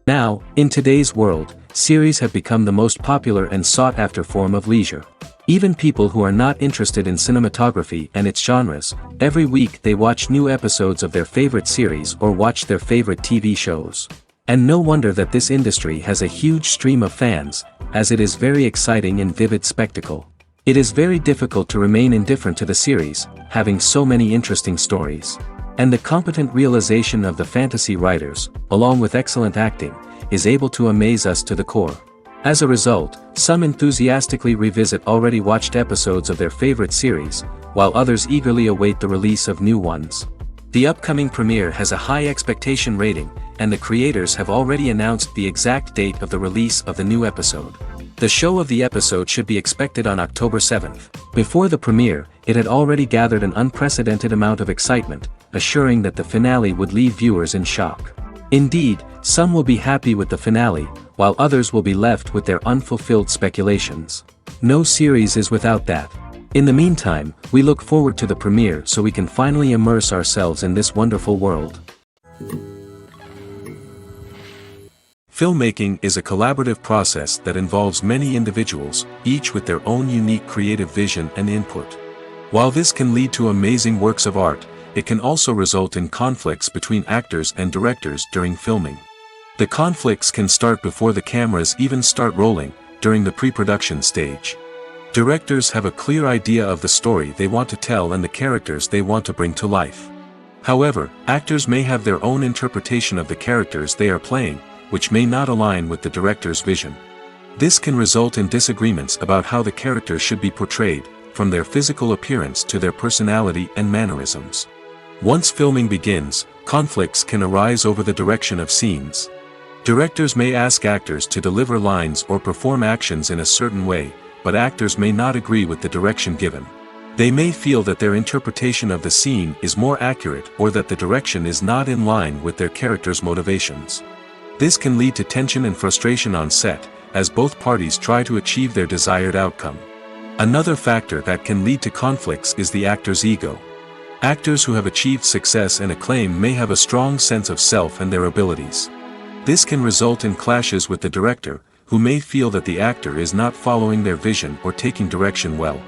Now, in today's world, series have become the most popular and sought-after form of leisure. Even people who are not interested in cinematography and its genres, every week they watch new episodes of their favorite series or watch their favorite TV shows. And no wonder that this industry has a huge stream of fans, as it is very exciting and vivid spectacle. It is very difficult to remain indifferent to the series, having so many interesting stories. And the competent realization of the fantasy writers, along with excellent acting, is able to amaze us to the core. As a result, some enthusiastically revisit already watched episodes of their favorite series, while others eagerly await the release of new ones. The upcoming premiere has a high expectation rating, and the creators have already announced the exact date of the release of the new episode. The show of the episode should be expected on October 7th. Before the premiere, it had already gathered an unprecedented amount of excitement, assuring that the finale would leave viewers in shock. Indeed, some will be happy with the finale, while others will be left with their unfulfilled speculations. No series is without that. In the meantime, we look forward to the premiere so we can finally immerse ourselves in this wonderful world. Filmmaking is a collaborative process that involves many individuals, each with their own unique creative vision and input. While this can lead to amazing works of art, it can also result in conflicts between actors and directors during filming. The conflicts can start before the cameras even start rolling, during the pre-production stage. Directors have a clear idea of the story they want to tell and the characters they want to bring to life. However, actors may have their own interpretation of the characters they are playing, which may not align with the director's vision. This can result in disagreements about how the characters should be portrayed, from their physical appearance to their personality and mannerisms. Once filming begins, conflicts can arise over the direction of scenes. Directors may ask actors to deliver lines or perform actions in a certain way, but actors may not agree with the direction given. They may feel that their interpretation of the scene is more accurate or that the direction is not in line with their character's motivations. This can lead to tension and frustration on set, as both parties try to achieve their desired outcome. Another factor that can lead to conflicts is the actor's ego. Actors who have achieved success and acclaim may have a strong sense of self and their abilities. This can result in clashes with the director, who may feel that the actor is not following their vision or taking direction well.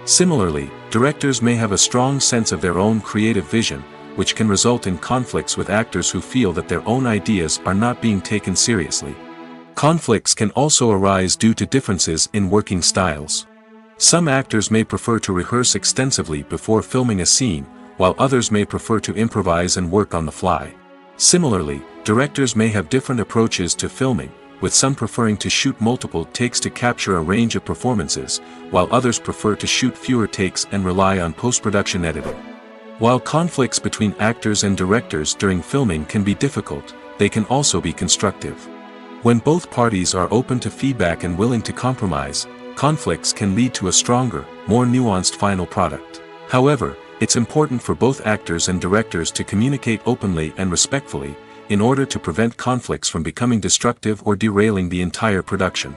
Similarly, directors may have a strong sense of their own creative vision, which can result in conflicts with actors who feel that their own ideas are not being taken seriously. Conflicts can also arise due to differences in working styles. Some actors may prefer to rehearse extensively before filming a scene, while others may prefer to improvise and work on the fly. Similarly, directors may have different approaches to filming, with some preferring to shoot multiple takes to capture a range of performances, while others prefer to shoot fewer takes and rely on post-production editing. While conflicts between actors and directors during filming can be difficult, they can also be constructive. When both parties are open to feedback and willing to compromise, conflicts can lead to a stronger, more nuanced final product. However, it's important for both actors and directors to communicate openly and respectfully, in order to prevent conflicts from becoming destructive or derailing the entire production.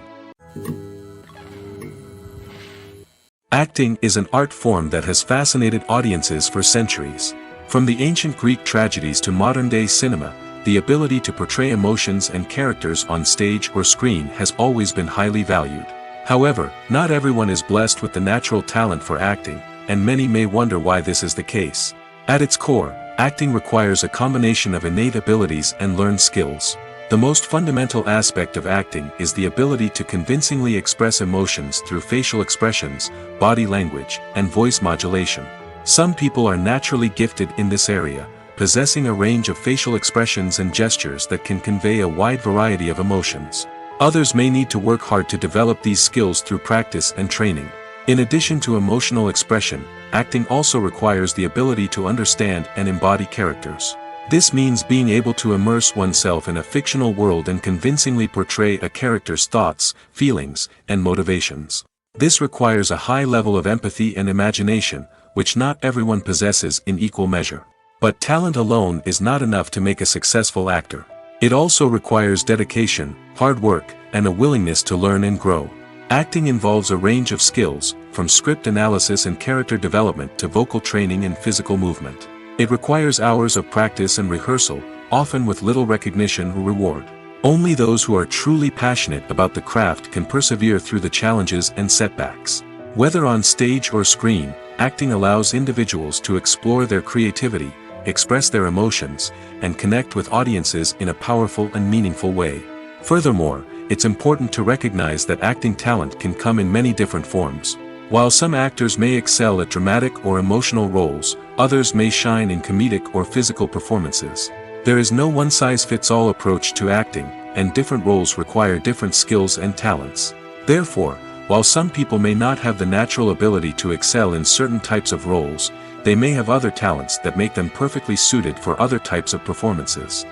Acting is an art form that has fascinated audiences for centuries. From the ancient Greek tragedies to modern-day cinema, the ability to portray emotions and characters on stage or screen has always been highly valued. However, not everyone is blessed with the natural talent for acting, and many may wonder why this is the case. At its core, acting requires a combination of innate abilities and learned skills. The most fundamental aspect of acting is the ability to convincingly express emotions through facial expressions, body language, and voice modulation. Some people are naturally gifted in this area, possessing a range of facial expressions and gestures that can convey a wide variety of emotions. Others may need to work hard to develop these skills through practice and training. In addition to emotional expression, acting also requires the ability to understand and embody characters. This means being able to immerse oneself in a fictional world and convincingly portray a character's thoughts, feelings, and motivations. This requires a high level of empathy and imagination, which not everyone possesses in equal measure. But talent alone is not enough to make a successful actor. It also requires dedication, hard work, and a willingness to learn and grow. Acting involves a range of skills, from script analysis and character development to vocal training and physical movement. It requires hours of practice and rehearsal, often with little recognition or reward. Only those who are truly passionate about the craft can persevere through the challenges and setbacks. Whether on stage or screen, acting allows individuals to explore their creativity, express their emotions, and connect with audiences in a powerful and meaningful way. Furthermore, it's important to recognize that acting talent can come in many different forms. While some actors may excel at dramatic or emotional roles, others may shine in comedic or physical performances. There is no one-size-fits-all approach to acting, and different roles require different skills and talents. Therefore, while some people may not have the natural ability to excel in certain types of roles, they may have other talents that make them perfectly suited for other types of performances.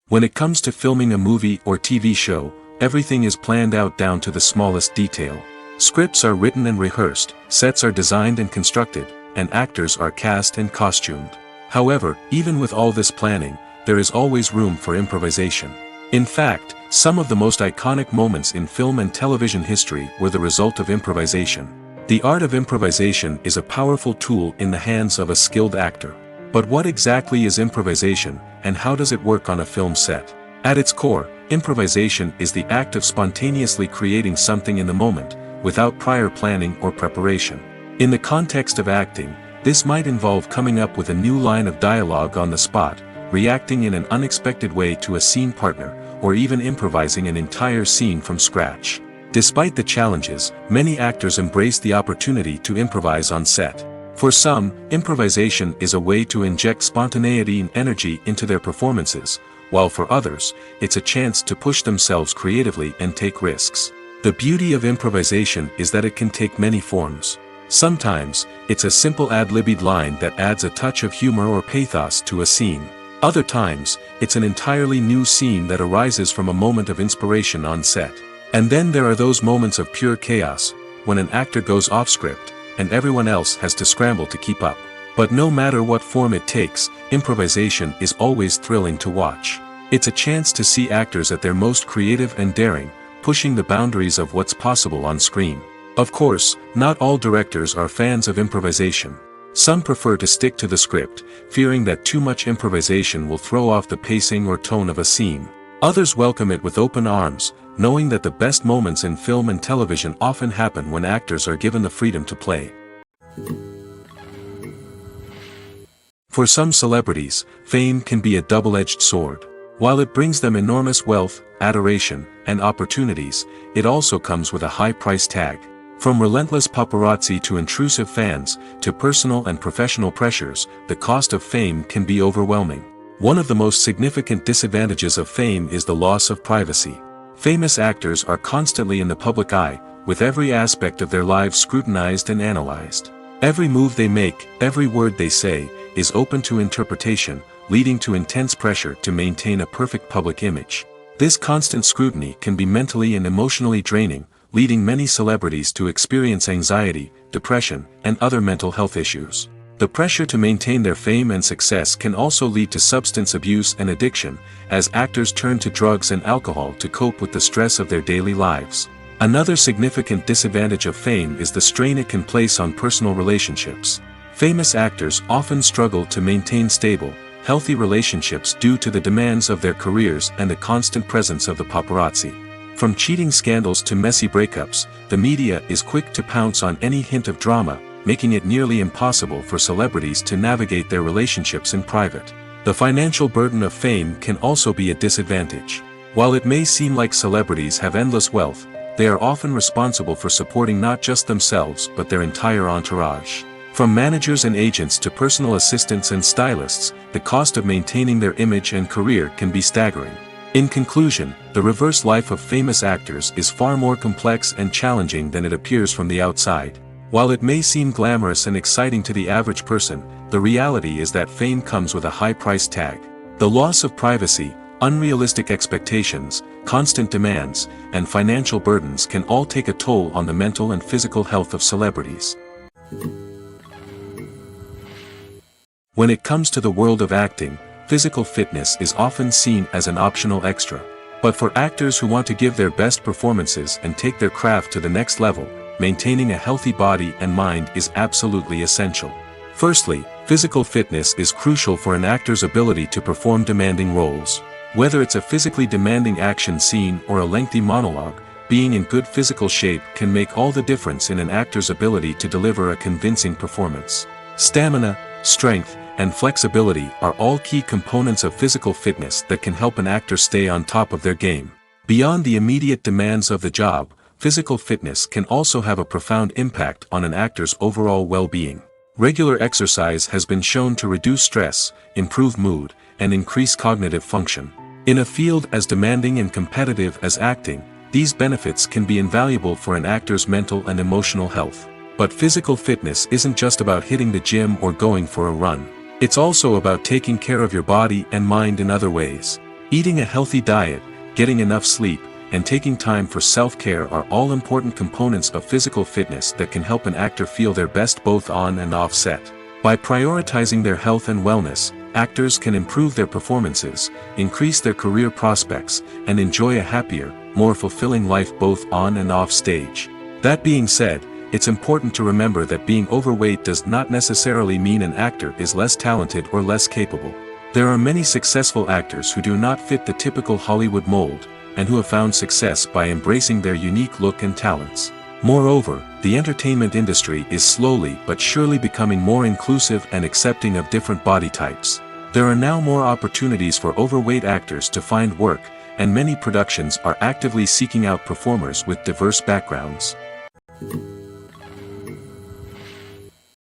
When it comes to filming a movie or TV show, everything is planned out down to the smallest detail. Scripts are written and rehearsed, sets are designed and constructed, and actors are cast and costumed. However, even with all this planning, there is always room for improvisation. In fact, some of the most iconic moments in film and television history were the result of improvisation. The art of improvisation is a powerful tool in the hands of a skilled actor. But what exactly is improvisation, and how does it work on a film set? At its core, improvisation is the act of spontaneously creating something in the moment, without prior planning or preparation. In the context of acting, this might involve coming up with a new line of dialogue on the spot, reacting in an unexpected way to a scene partner, or even improvising an entire scene from scratch. Despite the challenges, many actors embrace the opportunity to improvise on set. For some, improvisation is a way to inject spontaneity and energy into their performances, while for others, it's a chance to push themselves creatively and take risks. The beauty of improvisation is that it can take many forms. Sometimes, it's a simple ad-libbed line that adds a touch of humor or pathos to a scene. Other times, it's an entirely new scene that arises from a moment of inspiration on set. And then there are those moments of pure chaos, when an actor goes off script, and everyone else has to scramble to keep up. But no matter what form it takes, improvisation is always thrilling to watch. It's a chance to see actors at their most creative and daring, pushing the boundaries of what's possible on screen. Of course, not all directors are fans of improvisation. Some prefer to stick to the script, fearing that too much improvisation will throw off the pacing or tone of a scene. Others welcome it with open arms, knowing that the best moments in film and television often happen when actors are given the freedom to play. For some celebrities, fame can be a double-edged sword. While it brings them enormous wealth, adoration, and opportunities, it also comes with a high price tag. From relentless paparazzi to intrusive fans, to personal and professional pressures, the cost of fame can be overwhelming. One of the most significant disadvantages of fame is the loss of privacy. Famous actors are constantly in the public eye, with every aspect of their lives scrutinized and analyzed. Every move they make, every word they say, is open to interpretation, leading to intense pressure to maintain a perfect public image. This constant scrutiny can be mentally and emotionally draining, leading many celebrities to experience anxiety, depression, and other mental health issues. The pressure to maintain their fame and success can also lead to substance abuse and addiction, as actors turn to drugs and alcohol to cope with the stress of their daily lives. Another significant disadvantage of fame is the strain it can place on personal relationships. Famous actors often struggle to maintain stable, healthy relationships due to the demands of their careers and the constant presence of the paparazzi. From cheating scandals to messy breakups, the media is quick to pounce on any hint of drama, making it nearly impossible for celebrities to navigate their relationships in private. The financial burden of fame can also be a disadvantage. While it may seem like celebrities have endless wealth, they are often responsible for supporting not just themselves but their entire entourage. From managers and agents to personal assistants and stylists, the cost of maintaining their image and career can be staggering. In conclusion, the reverse life of famous actors is far more complex and challenging than it appears from the outside. While it may seem glamorous and exciting to the average person, the reality is that fame comes with a high price tag. The loss of privacy, unrealistic expectations, constant demands, and financial burdens can all take a toll on the mental and physical health of celebrities. When it comes to the world of acting, physical fitness is often seen as an optional extra. But for actors who want to give their best performances and take their craft to the next level, maintaining a healthy body and mind is absolutely essential. Firstly, Physical fitness is crucial for an actor's ability to perform demanding roles. Whether it's a physically demanding action scene or a lengthy monologue, being in good physical shape can make all the difference in an actor's ability to deliver a convincing performance. Stamina, strength, and flexibility are all key components of physical fitness that can help an actor stay on top of their game. Beyond the immediate demands of the job, physical fitness can also have a profound impact on an actor's overall well-being. Regular exercise has been shown to reduce stress, improve mood, and increase cognitive function. In a field as demanding and competitive as acting, these benefits can be invaluable for an actor's mental and emotional health. But physical fitness isn't just about hitting the gym or going for a run. It's also about taking care of your body and mind in other ways. Eating a healthy diet, getting enough sleep, and taking time for self-care are all important components of physical fitness that can help an actor feel their best both on and off set. By prioritizing their health and wellness, actors can improve their performances, increase their career prospects, and enjoy a happier, more fulfilling life both on and off stage. That being said, it's important to remember that being overweight does not necessarily mean an actor is less talented or less capable. There are many successful actors who do not fit the typical Hollywood mold, and who have found success by embracing their unique look and talents. Moreover, the entertainment industry is slowly but surely becoming more inclusive and accepting of different body types. There are now more opportunities for overweight actors to find work, and many productions are actively seeking out performers with diverse backgrounds.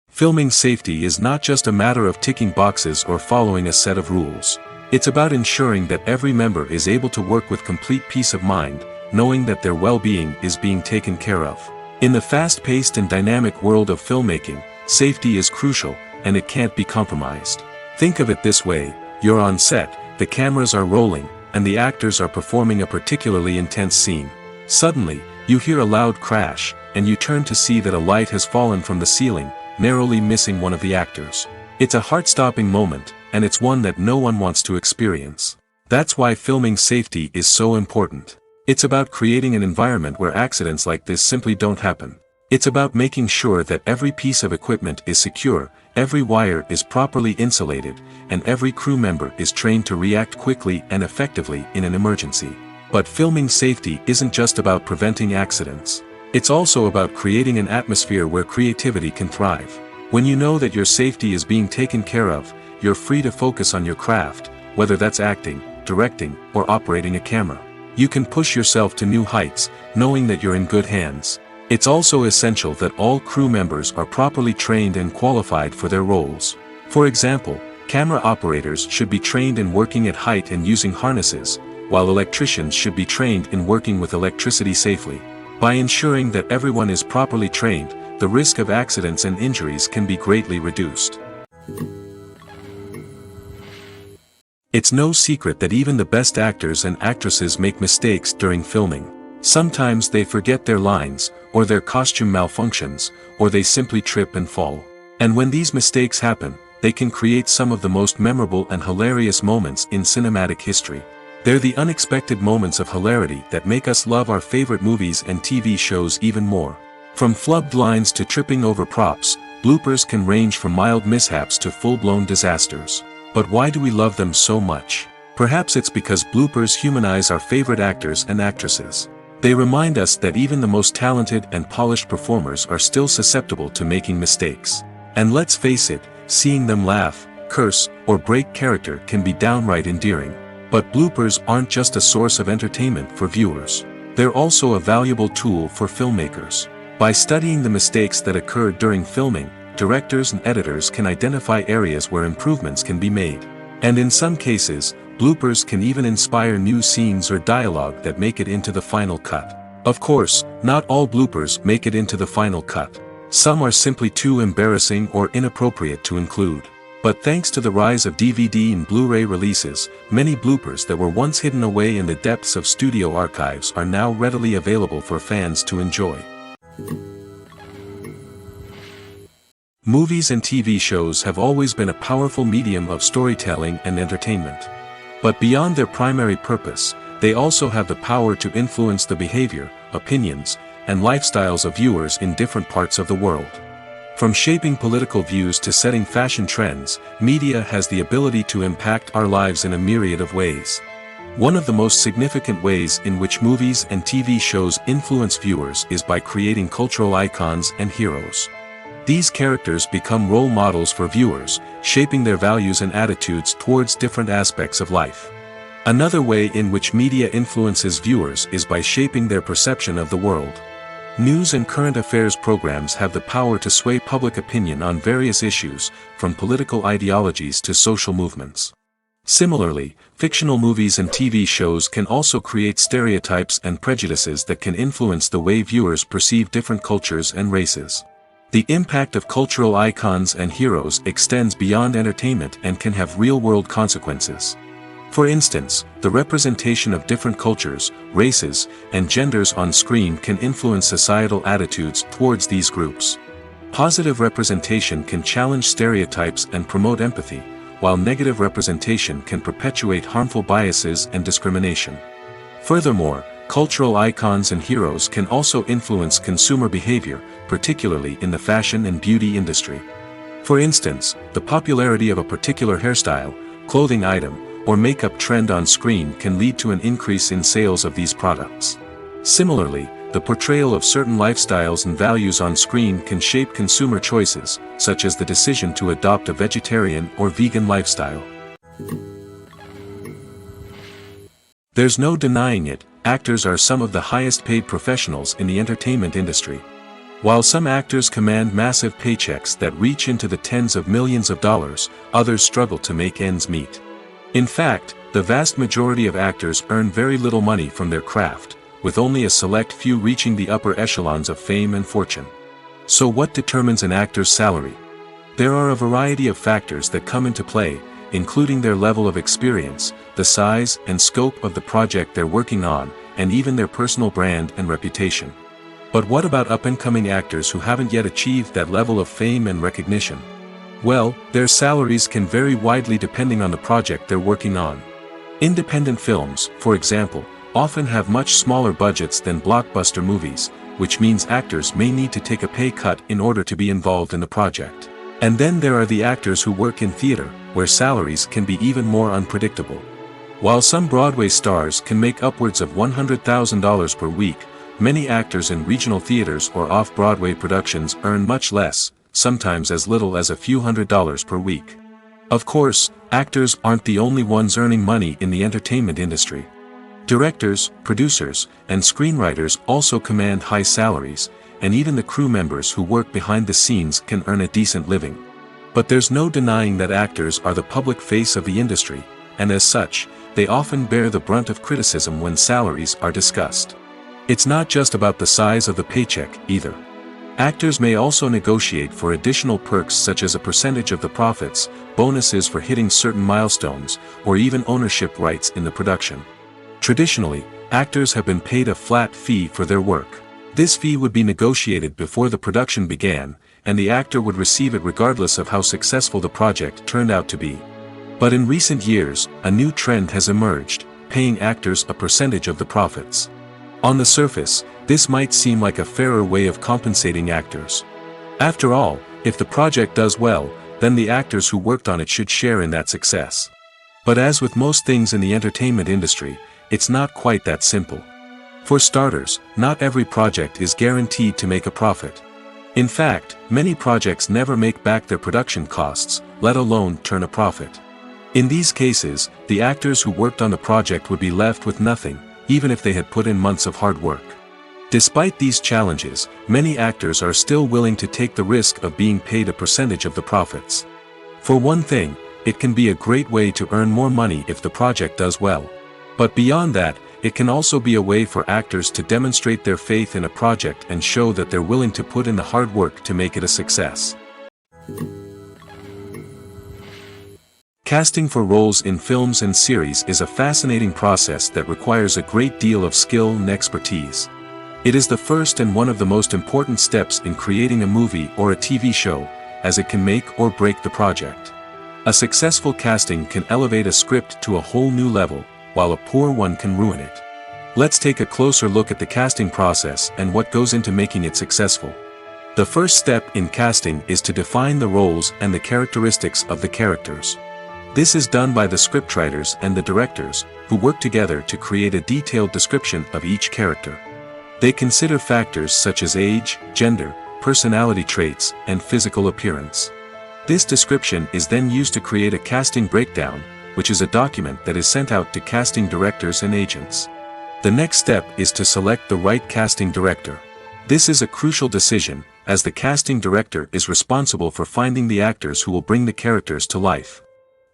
Filming safety is not just a matter of ticking boxes or following a set of rules. It's about ensuring that every member is able to work with complete peace of mind, knowing that their well-being is being taken care of. In the fast-paced and dynamic world of filmmaking, safety is crucial, and it can't be compromised. Think of it this way: you're on set, the cameras are rolling, and the actors are performing a particularly intense scene. Suddenly, you hear a loud crash, and you turn to see that a light has fallen from the ceiling, narrowly missing one of the actors. It's a heart-stopping moment, and it's one that no one wants to experience. That's why filming safety is so important. It's about creating an environment where accidents like this simply don't happen. It's about making sure that every piece of equipment is secure, every wire is properly insulated, and every crew member is trained to react quickly and effectively in an emergency. But filming safety isn't just about preventing accidents. It's also about creating an atmosphere where creativity can thrive. When you know that your safety is being taken care of, you're free to focus on your craft, whether that's acting, directing, or operating a camera. You can push yourself to new heights, knowing that you're in good hands. It's also essential that all crew members are properly trained and qualified for their roles. For example, camera operators should be trained in working at height and using harnesses, while electricians should be trained in working with electricity safely. By ensuring that everyone is properly trained, the risk of accidents and injuries can be greatly reduced. It's no secret that even the best actors and actresses make mistakes during filming. Sometimes they forget their lines, or their costume malfunctions, or they simply trip and fall. And when these mistakes happen, they can create some of the most memorable and hilarious moments in cinematic history. They're the unexpected moments of hilarity that make us love our favorite movies and TV shows even more. From flubbed lines to tripping over props, bloopers can range from mild mishaps to full-blown disasters. But why do we love them so much? Perhaps it's because bloopers humanize our favorite actors and actresses. They remind us that even the most talented and polished performers are still susceptible to making mistakes. And let's face it, seeing them laugh, curse, or break character can be downright endearing. But bloopers aren't just a source of entertainment for viewers. They're also a valuable tool for filmmakers. By studying the mistakes that occurred during filming, directors and editors can identify areas where improvements can be made. And in some cases, bloopers can even inspire new scenes or dialogue that make it into the final cut. Of course, not all bloopers make it into the final cut. Some are simply too embarrassing or inappropriate to include. But thanks to the rise of DVD and Blu-ray releases, many bloopers that were once hidden away in the depths of studio archives are now readily available for fans to enjoy. Movies and TV shows have always been a powerful medium of storytelling and entertainment. But beyond their primary purpose, they also have the power to influence the behavior, opinions, and lifestyles of viewers in different parts of the world. From shaping political views to setting fashion trends, media has the ability to impact our lives in a myriad of ways. One of the most significant ways in which movies and TV shows influence viewers is by creating cultural icons and heroes. These characters become role models for viewers, shaping their values and attitudes towards different aspects of life. Another way in which media influences viewers is by shaping their perception of the world. News and current affairs programs have the power to sway public opinion on various issues, from political ideologies to social movements. Similarly, fictional movies and TV shows can also create stereotypes and prejudices that can influence the way viewers perceive different cultures and races. The impact of cultural icons and heroes extends beyond entertainment and can have real-world consequences. For instance, the representation of different cultures, races, and genders on screen can influence societal attitudes towards these groups. Positive representation can challenge stereotypes and promote empathy, while negative representation can perpetuate harmful biases and discrimination. Furthermore, cultural icons and heroes can also influence consumer behavior, particularly in the fashion and beauty industry. For instance, the popularity of a particular hairstyle, clothing item, or makeup trend on screen can lead to an increase in sales of these products. Similarly, the portrayal of certain lifestyles and values on screen can shape consumer choices, such as the decision to adopt a vegetarian or vegan lifestyle. There's no denying it, actors are some of the highest paid professionals in the entertainment industry. While some actors command massive paychecks that reach into the tens of millions of dollars, others struggle to make ends meet. In fact, the vast majority of actors earn very little money from their craft, with only a select few reaching the upper echelons of fame and fortune. So what determines an actor's salary? There are a variety of factors that come into play, including their level of experience, the size and scope of the project they're working on, and even their personal brand and reputation. But what about up-and-coming actors who haven't yet achieved that level of fame and recognition? Well, their salaries can vary widely depending on the project they're working on. Independent films, for example, often have much smaller budgets than blockbuster movies, which means actors may need to take a pay cut in order to be involved in the project. And then there are the actors who work in theater, where salaries can be even more unpredictable. While some Broadway stars can make upwards of $100,000 per week, many actors in regional theaters or off-Broadway productions earn much less, sometimes as little as a few $100s per week. Of course, actors aren't the only ones earning money in the entertainment industry. Directors, producers, and screenwriters also command high salaries, and even the crew members who work behind the scenes can earn a decent living. But there's no denying that actors are the public face of the industry, and as such, they often bear the brunt of criticism when salaries are discussed. It's not just about the size of the paycheck, either. Actors may also negotiate for additional perks such as a percentage of the profits, bonuses for hitting certain milestones, or even ownership rights in the production. Traditionally, actors have been paid a flat fee for their work. This fee would be negotiated before the production began, and the actor would receive it regardless of how successful the project turned out to be. But in recent years, a new trend has emerged, paying actors a percentage of the profits. On the surface, this might seem like a fairer way of compensating actors. After all, if the project does well, then the actors who worked on it should share in that success. But as with most things in the entertainment industry, it's not quite that simple. For starters, not every project is guaranteed to make a profit. In fact, many projects never make back their production costs, let alone turn a profit. In these cases, the actors who worked on the project would be left with nothing, even if they had put in months of hard work. Despite these challenges, many actors are still willing to take the risk of being paid a percentage of the profits. For one thing, it can be a great way to earn more money if the project does well. But beyond that, it can also be a way for actors to demonstrate their faith in a project and show that they're willing to put in the hard work to make it a success. Casting for roles in films and series is a fascinating process that requires a great deal of skill and expertise. It is the first and one of the most important steps in creating a movie or a TV show, as it can make or break the project. A successful casting can elevate a script to a whole new level, while a poor one can ruin it. Let's take a closer look at the casting process and what goes into making it successful. The first step in casting is to define the roles and the characteristics of the characters. This is done by the scriptwriters and the directors, who work together to create a detailed description of each character. They consider factors such as age, gender, personality traits, and physical appearance. This description is then used to create a casting breakdown, which is a document that is sent out to casting directors and agents. The next step is to select the right casting director. This is a crucial decision, as the casting director is responsible for finding the actors who will bring the characters to life.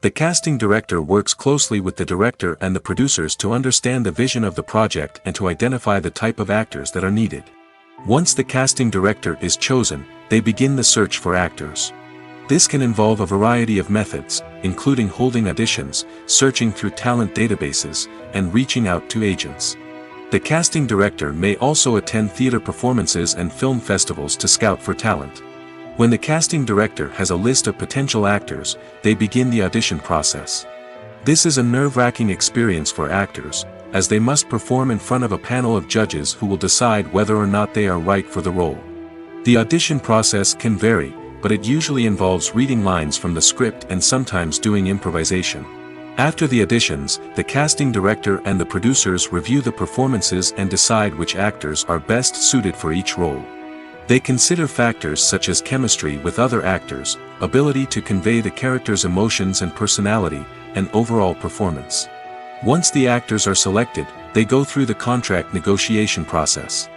The casting director works closely with the director and the producers to understand the vision of the project and to identify the type of actors that are needed. Once the casting director is chosen, they begin the search for actors. This can involve a variety of methods, including holding auditions, searching through talent databases, and reaching out to agents. The casting director may also attend theater performances and film festivals to scout for talent. When the casting director has a list of potential actors, they begin the audition process. This is a nerve-wracking experience for actors, as they must perform in front of a panel of judges who will decide whether or not they are right for the role. The audition process can vary, but it usually involves reading lines from the script and sometimes doing improvisation. After the auditions, the casting director and the producers review the performances and decide which actors are best suited for each role. They consider factors such as chemistry with other actors, ability to convey the character's emotions and personality, and overall performance. Once the actors are selected, they go through the contract negotiation process.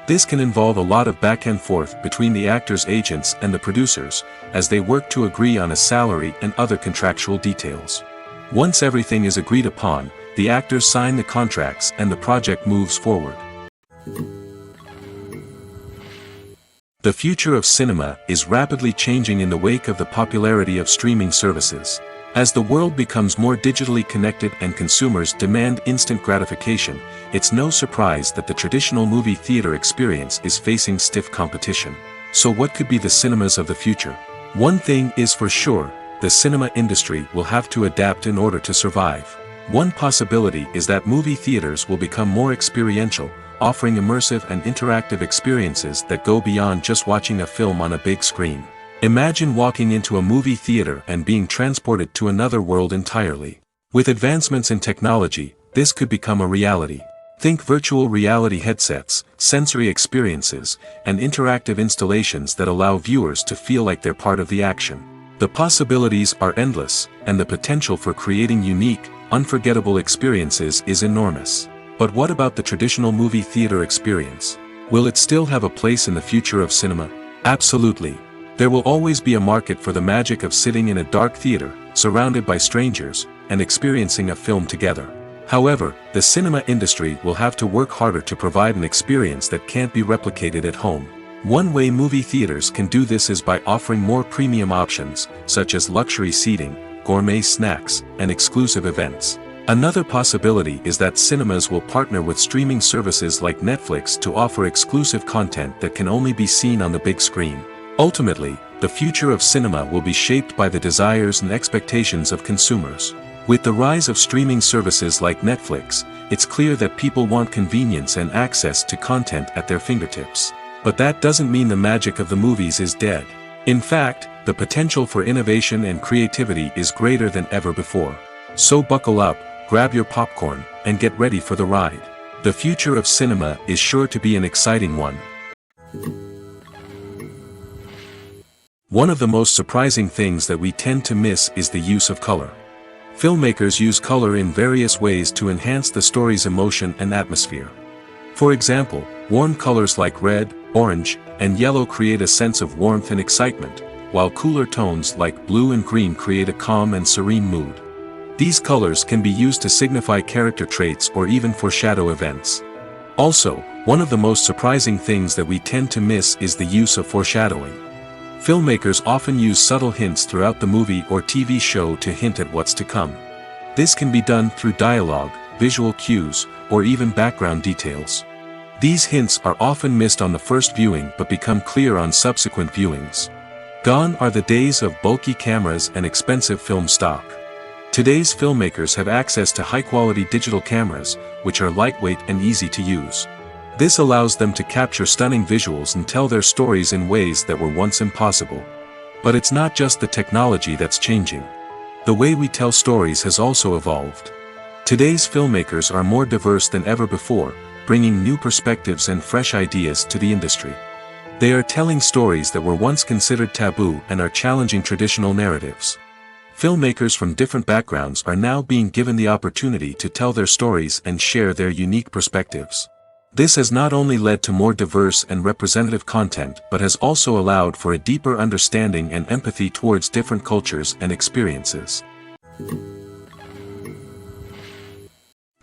This can involve a lot of back and forth between the actors' agents and the producers, as they work to agree on a salary and other contractual details. Once everything is agreed upon, the actors sign the contracts and the project moves forward. The future of cinema is rapidly changing in the wake of the popularity of streaming services. As the world becomes more digitally connected and consumers demand instant gratification, it's no surprise that the traditional movie theater experience is facing stiff competition. So what could be the cinemas of the future? One thing is for sure, the cinema industry will have to adapt in order to survive. One possibility is that movie theaters will become more experiential, offering immersive and interactive experiences that go beyond just watching a film on a big screen. Imagine walking into a movie theater and being transported to another world entirely. With advancements in technology, this could become a reality. Think virtual reality headsets, sensory experiences, and interactive installations that allow viewers to feel like they're part of the action. The possibilities are endless, and the potential for creating unique, unforgettable experiences is enormous. But what about the traditional movie theater experience? Will it still have a place in the future of cinema? Absolutely. There will always be a market for the magic of sitting in a dark theater, surrounded by strangers, and experiencing a film together. However, the cinema industry will have to work harder to provide an experience that can't be replicated at home. One way movie theaters can do this is by offering more premium options, such as luxury seating, gourmet snacks, and exclusive events. Another possibility is that cinemas will partner with streaming services like Netflix to offer exclusive content that can only be seen on the big screen. Ultimately, the future of cinema will be shaped by the desires and expectations of consumers. With the rise of streaming services like Netflix, it's clear that people want convenience and access to content at their fingertips. But that doesn't mean the magic of the movies is dead. In fact, the potential for innovation and creativity is greater than ever before. So buckle up, grab your popcorn, and get ready for the ride. The future of cinema is sure to be an exciting one. One of the most surprising things that we tend to miss is the use of color. Filmmakers use color in various ways to enhance the story's emotion and atmosphere. For example, warm colors like red, orange, and yellow create a sense of warmth and excitement, while cooler tones like blue and green create a calm and serene mood. These colors can be used to signify character traits or even foreshadow events. Also, one of the most surprising things that we tend to miss is the use of foreshadowing. Filmmakers often use subtle hints throughout the movie or TV show to hint at what's to come. This can be done through dialogue, visual cues, or even background details. These hints are often missed on the first viewing but become clear on subsequent viewings. Gone are the days of bulky cameras and expensive film stock. Today's filmmakers have access to high-quality digital cameras, which are lightweight and easy to use. This allows them to capture stunning visuals and tell their stories in ways that were once impossible. But it's not just the technology that's changing. The way we tell stories has also evolved. Today's filmmakers are more diverse than ever before, bringing new perspectives and fresh ideas to the industry. They are telling stories that were once considered taboo and are challenging traditional narratives. Filmmakers from different backgrounds are now being given the opportunity to tell their stories and share their unique perspectives. This has not only led to more diverse and representative content but has also allowed for a deeper understanding and empathy towards different cultures and experiences.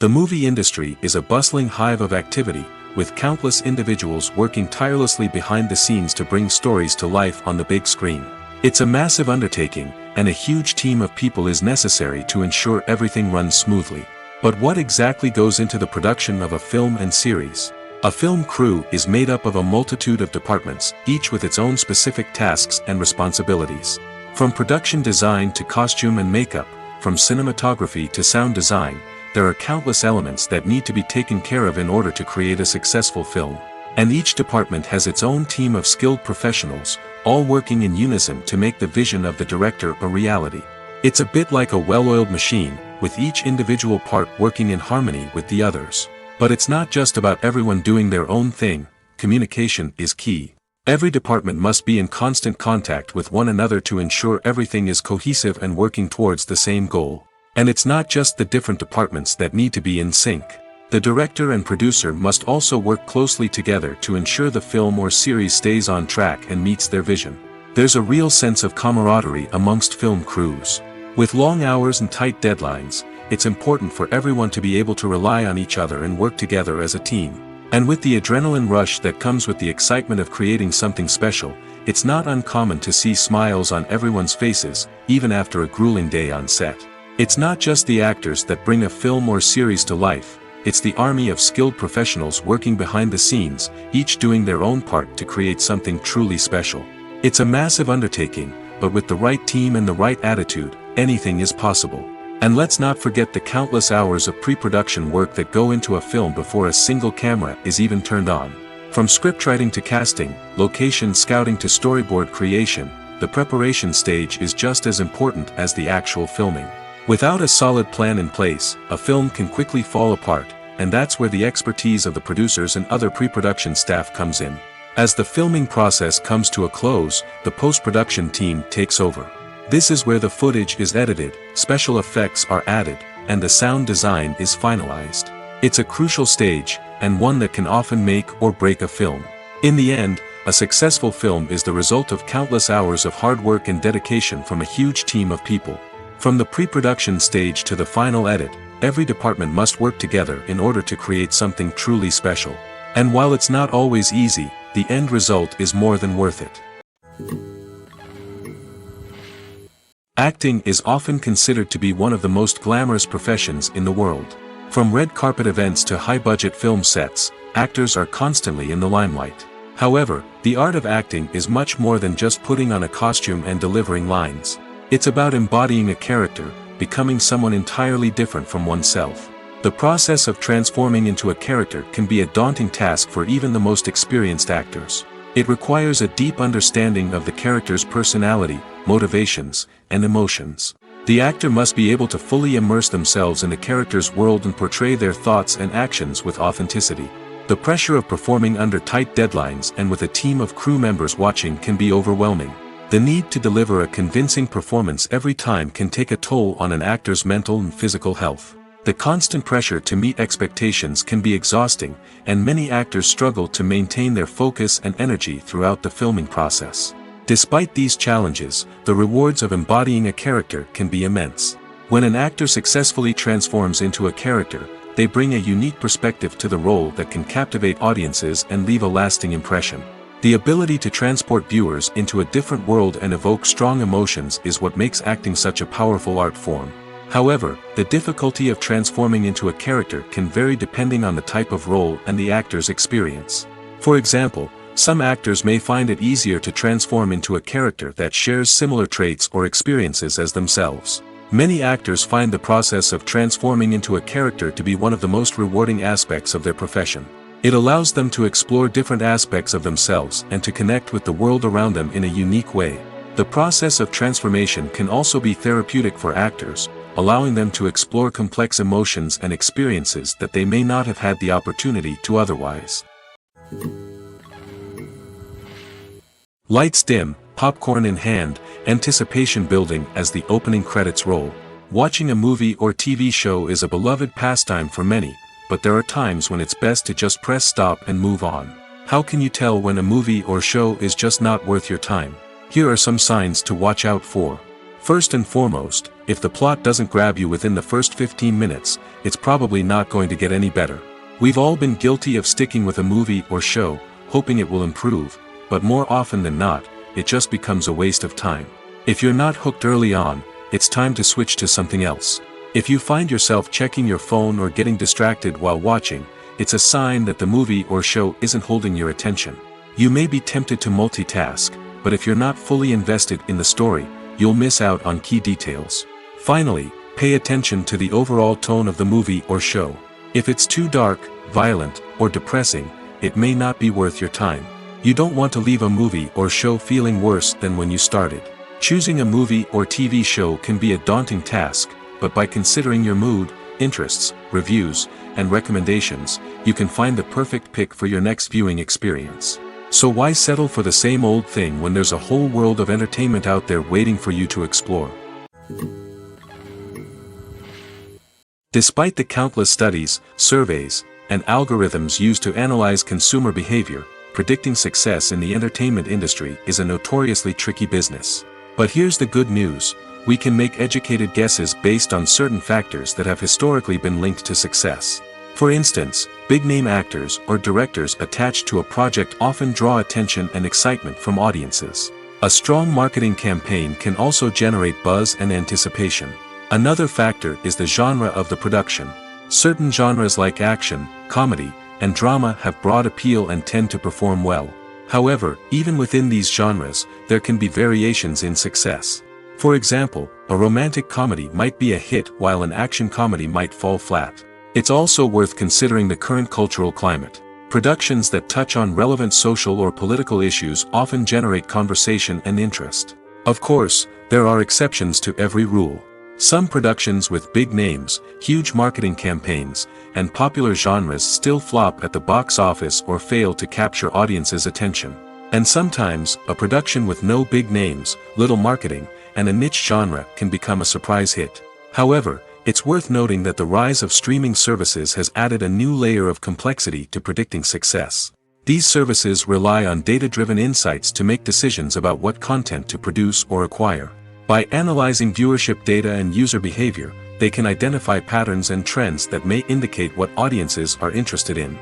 The movie industry is a bustling hive of activity, with countless individuals working tirelessly behind the scenes to bring stories to life on the big screen. It's a massive undertaking, and a huge team of people is necessary to ensure everything runs smoothly. But what exactly goes into the production of a film and series? A film crew is made up of a multitude of departments, each with its own specific tasks and responsibilities. From production design to costume and makeup, from cinematography to sound design, there are countless elements that need to be taken care of in order to create a successful film. And each department has its own team of skilled professionals, all working in unison to make the vision of the director a reality. It's a bit like a well-oiled machine, with each individual part working in harmony with the others. But it's not just about everyone doing their own thing. Communication is key. Every department must be in constant contact with one another to ensure everything is cohesive and working towards the same goal. And it's not just the different departments that need to be in sync. The director and producer must also work closely together to ensure the film or series stays on track and meets their vision. There's a real sense of camaraderie amongst film crews. With long hours and tight deadlines, it's important for everyone to be able to rely on each other and work together as a team. And with the adrenaline rush that comes with the excitement of creating something special, it's not uncommon to see smiles on everyone's faces, even after a grueling day on set. It's not just the actors that bring a film or series to life, it's the army of skilled professionals working behind the scenes, each doing their own part to create something truly special. It's a massive undertaking, but with the right team and the right attitude, anything is possible. And let's not forget the countless hours of pre-production work that go into a film before a single camera is even turned on. From scriptwriting to casting, location scouting to storyboard creation, the preparation stage is just as important as the actual filming. Without a solid plan in place, a film can quickly fall apart, and that's where the expertise of the producers and other pre-production staff comes in. As the filming process comes to a close, the post-production team takes over. This is where the footage is edited, special effects are added, and the sound design is finalized. It's a crucial stage, and one that can often make or break a film. In the end, a successful film is the result of countless hours of hard work and dedication from a huge team of people. From the pre-production stage to the final edit, every department must work together in order to create something truly special. And while it's not always easy, the end result is more than worth it. Acting is often considered to be one of the most glamorous professions in the world. From red carpet events to high-budget film sets, actors are constantly in the limelight. However, the art of acting is much more than just putting on a costume and delivering lines. It's about embodying a character, becoming someone entirely different from oneself. The process of transforming into a character can be a daunting task for even the most experienced actors. It requires a deep understanding of the character's personality, motivations, and emotions. The actor must be able to fully immerse themselves in the character's world and portray their thoughts and actions with authenticity. The pressure of performing under tight deadlines and with a team of crew members watching can be overwhelming. The need to deliver a convincing performance every time can take a toll on an actor's mental and physical health. The constant pressure to meet expectations can be exhausting, and many actors struggle to maintain their focus and energy throughout the filming process. Despite these challenges, the rewards of embodying a character can be immense. When an actor successfully transforms into a character, they bring a unique perspective to the role that can captivate audiences and leave a lasting impression. The ability to transport viewers into a different world and evoke strong emotions is what makes acting such a powerful art form. However, the difficulty of transforming into a character can vary depending on the type of role and the actor's experience. For example, some actors may find it easier to transform into a character that shares similar traits or experiences as themselves. Many actors find the process of transforming into a character to be one of the most rewarding aspects of their profession. It allows them to explore different aspects of themselves and to connect with the world around them in a unique way. The process of transformation can also be therapeutic for actors, allowing them to explore complex emotions and experiences that they may not have had the opportunity to otherwise. Lights dim, popcorn in hand, anticipation building as the opening credits roll. Watching a movie or TV show is a beloved pastime for many, but there are times when it's best to just press stop and move on. How can you tell when a movie or show is just not worth your time? Here are some signs to watch out for. First and foremost, if the plot doesn't grab you within the first 15 minutes, it's probably not going to get any better. We've all been guilty of sticking with a movie or show, hoping it will improve, but more often than not, it just becomes a waste of time. If you're not hooked early on, it's time to switch to something else. If you find yourself checking your phone or getting distracted while watching, it's a sign that the movie or show isn't holding your attention. You may be tempted to multitask, but if you're not fully invested in the story, you'll miss out on key details. Finally, pay attention to the overall tone of the movie or show. If it's too dark, violent, or depressing, it may not be worth your time. You don't want to leave a movie or show feeling worse than when you started. Choosing a movie or TV show can be a daunting task, but by considering your mood, interests, reviews, and recommendations, you can find the perfect pick for your next viewing experience. So why settle for the same old thing when there's a whole world of entertainment out there waiting for you to explore? Despite the countless studies, surveys, and algorithms used to analyze consumer behavior, predicting success in the entertainment industry is a notoriously tricky business. But here's the good news: we can make educated guesses based on certain factors that have historically been linked to success. For instance, big-name actors or directors attached to a project often draw attention and excitement from audiences. A strong marketing campaign can also generate buzz and anticipation. Another factor is the genre of the production. Certain genres like action, comedy, and drama have broad appeal and tend to perform well. However, even within these genres, there can be variations in success. For example, a romantic comedy might be a hit while an action comedy might fall flat. It's also worth considering the current cultural climate. Productions that touch on relevant social or political issues often generate conversation and interest. Of course, there are exceptions to every rule. Some productions with big names, huge marketing campaigns, and popular genres still flop at the box office or fail to capture audiences' attention. And sometimes, a production with no big names, little marketing, and a niche genre can become a surprise hit. However, it's worth noting that the rise of streaming services has added a new layer of complexity to predicting success. These services rely on data-driven insights to make decisions about what content to produce or acquire. By analyzing viewership data and user behavior, they can identify patterns and trends that may indicate what audiences are interested in.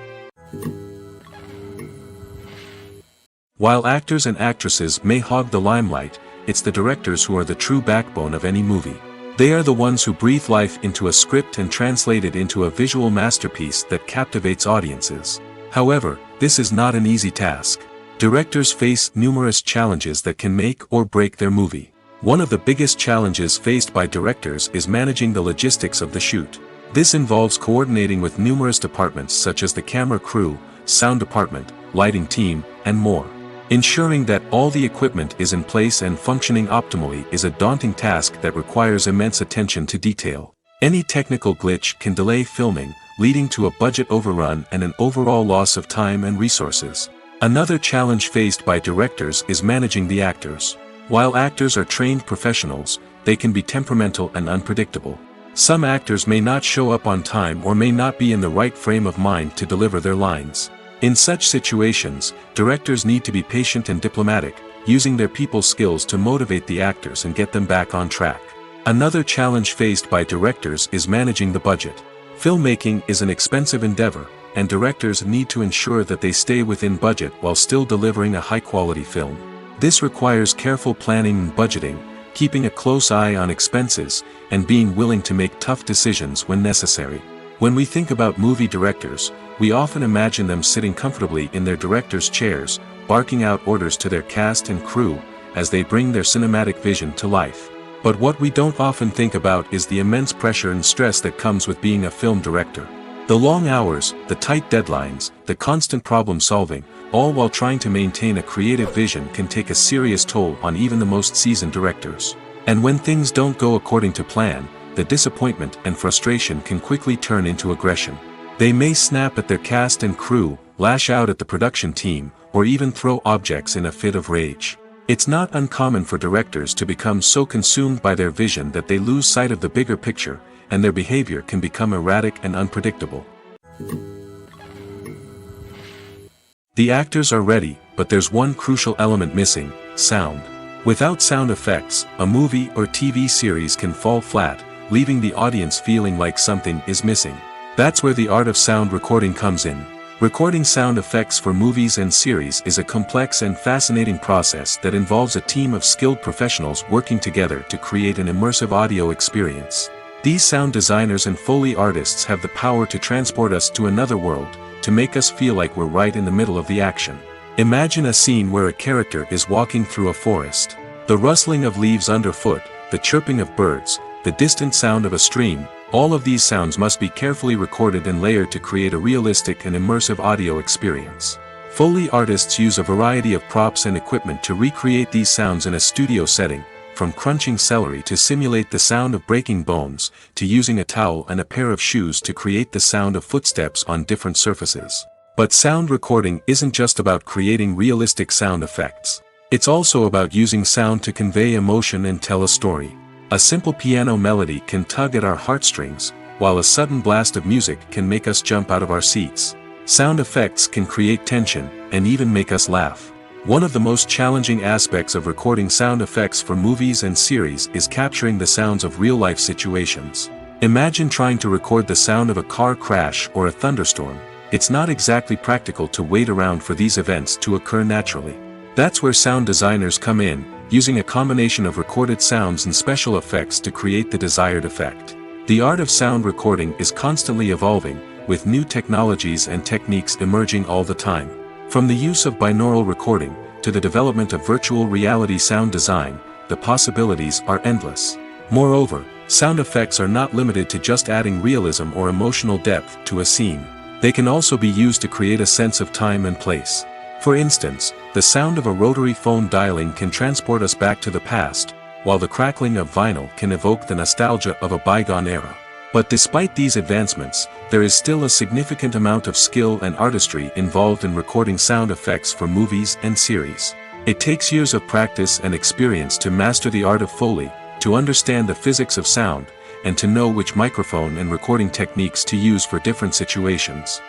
While actors and actresses may hog the limelight, it's the directors who are the true backbone of any movie. They are the ones who breathe life into a script and translate it into a visual masterpiece that captivates audiences. However, this is not an easy task. Directors face numerous challenges that can make or break their movie. One of the biggest challenges faced by directors is managing the logistics of the shoot. This involves coordinating with numerous departments such as the camera crew, sound department, lighting team, and more. Ensuring that all the equipment is in place and functioning optimally is a daunting task that requires immense attention to detail. Any technical glitch can delay filming, leading to a budget overrun and an overall loss of time and resources. Another challenge faced by directors is managing the actors. While actors are trained professionals, they can be temperamental and unpredictable. Some actors may not show up on time or may not be in the right frame of mind to deliver their lines. In such situations, directors need to be patient and diplomatic, using their people skills to motivate the actors and get them back on track. Another challenge faced by directors is managing the budget. Filmmaking is an expensive endeavor, and directors need to ensure that they stay within budget while still delivering a high-quality film. This requires careful planning and budgeting, keeping a close eye on expenses, and being willing to make tough decisions when necessary. When we think about movie directors, we often imagine them sitting comfortably in their director's chairs, barking out orders to their cast and crew, as they bring their cinematic vision to life. But what we don't often think about is the immense pressure and stress that comes with being a film director. The long hours, the tight deadlines, the constant problem solving, all while trying to maintain a creative vision can take a serious toll on even the most seasoned directors. And when things don't go according to plan, the disappointment and frustration can quickly turn into aggression. They may snap at their cast and crew, lash out at the production team, or even throw objects in a fit of rage. It's not uncommon for directors to become so consumed by their vision that they lose sight of the bigger picture, and their behavior can become erratic and unpredictable. The actors are ready, but there's one crucial element missing: sound. Without sound effects, a movie or TV series can fall flat, leaving the audience feeling like something is missing. That's where the art of sound recording comes in. Recording sound effects for movies and series is a complex and fascinating process that involves a team of skilled professionals working together to create an immersive audio experience. These sound designers and Foley artists have the power to transport us to another world, to make us feel like we're right in the middle of the action. Imagine a scene where a character is walking through a forest. The rustling of leaves underfoot, the chirping of birds, the distant sound of a stream, all of these sounds must be carefully recorded and layered to create a realistic and immersive audio experience. Foley artists use a variety of props and equipment to recreate these sounds in a studio setting, from crunching celery to simulate the sound of breaking bones, to using a towel and a pair of shoes to create the sound of footsteps on different surfaces. But sound recording isn't just about creating realistic sound effects. It's also about using sound to convey emotion and tell a story. A simple piano melody can tug at our heartstrings, while a sudden blast of music can make us jump out of our seats. Sound effects can create tension, and even make us laugh. One of the most challenging aspects of recording sound effects for movies and series is capturing the sounds of real-life situations. Imagine trying to record the sound of a car crash or a thunderstorm. It's not exactly practical to wait around for these events to occur naturally. That's where sound designers come in, using a combination of recorded sounds and special effects to create the desired effect. The art of sound recording is constantly evolving, with new technologies and techniques emerging all the time. From the use of binaural recording, to the development of virtual reality sound design, the possibilities are endless. Moreover, sound effects are not limited to just adding realism or emotional depth to a scene. They can also be used to create a sense of time and place. For instance, the sound of a rotary phone dialing can transport us back to the past, while the crackling of vinyl can evoke the nostalgia of a bygone era. But despite these advancements, there is still a significant amount of skill and artistry involved in recording sound effects for movies and series. It takes years of practice and experience to master the art of Foley, to understand the physics of sound, and to know which microphone and recording techniques to use for different situations.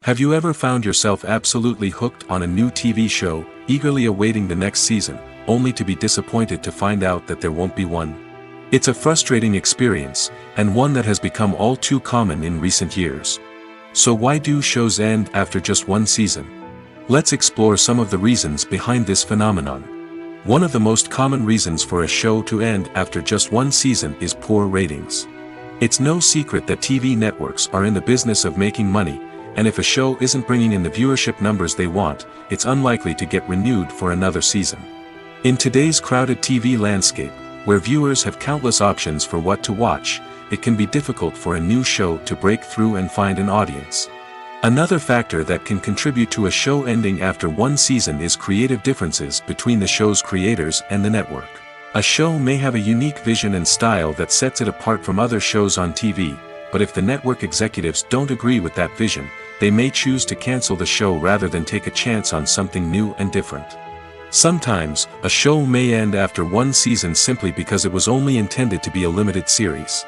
Have you ever found yourself absolutely hooked on a new TV show, eagerly awaiting the next season, only to be disappointed to find out that there won't be one? It's a frustrating experience, and one that has become all too common in recent years. So why do shows end after just one season? Let's explore some of the reasons behind this phenomenon. One of the most common reasons for a show to end after just one season is poor ratings. It's no secret that TV networks are in the business of making money, and if a show isn't bringing in the viewership numbers they want, it's unlikely to get renewed for another season. In today's crowded TV landscape, where viewers have countless options for what to watch, it can be difficult for a new show to break through and find an audience. Another factor that can contribute to a show ending after one season is creative differences between the show's creators and the network. A show may have a unique vision and style that sets it apart from other shows on TV, but if the network executives don't agree with that vision, they may choose to cancel the show rather than take a chance on something new and different. Sometimes, a show may end after one season simply because it was only intended to be a limited series.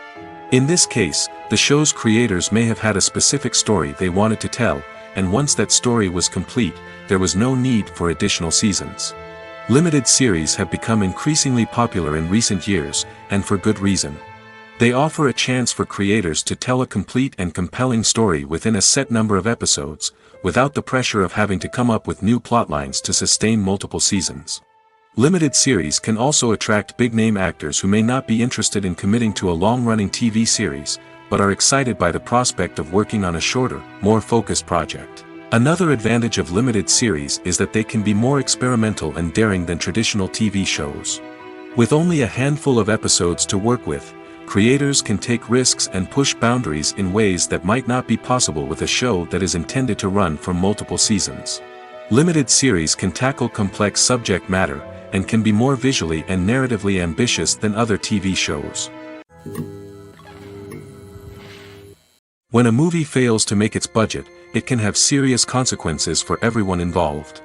In this case, the show's creators may have had a specific story they wanted to tell, and once that story was complete, there was no need for additional seasons. Limited series have become increasingly popular in recent years, and for good reason. They offer a chance for creators to tell a complete and compelling story within a set number of episodes, without the pressure of having to come up with new plotlines to sustain multiple seasons. Limited series can also attract big-name actors who may not be interested in committing to a long-running TV series, but are excited by the prospect of working on a shorter, more focused project. Another advantage of limited series is that they can be more experimental and daring than traditional TV shows. With only a handful of episodes to work with, creators can take risks and push boundaries in ways that might not be possible with a show that is intended to run for multiple seasons. Limited series can tackle complex subject matter, and can be more visually and narratively ambitious than other TV shows. When a movie fails to make its budget, it can have serious consequences for everyone involved.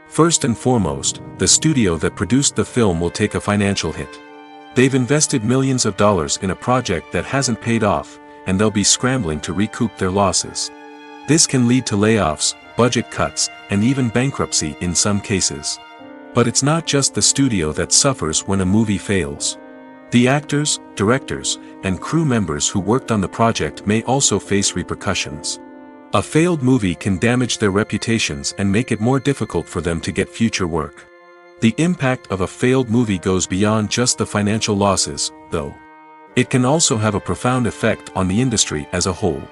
First and foremost, the studio that produced the film will take a financial hit. They've invested millions of dollars in a project that hasn't paid off, and they'll be scrambling to recoup their losses. This can lead to layoffs, budget cuts, and even bankruptcy in some cases. But it's not just the studio that suffers when a movie fails. The actors, directors, and crew members who worked on the project may also face repercussions. A failed movie can damage their reputations and make it more difficult for them to get future work. The impact of a failed movie goes beyond just the financial losses, though. It can also have a profound effect on the industry as a whole.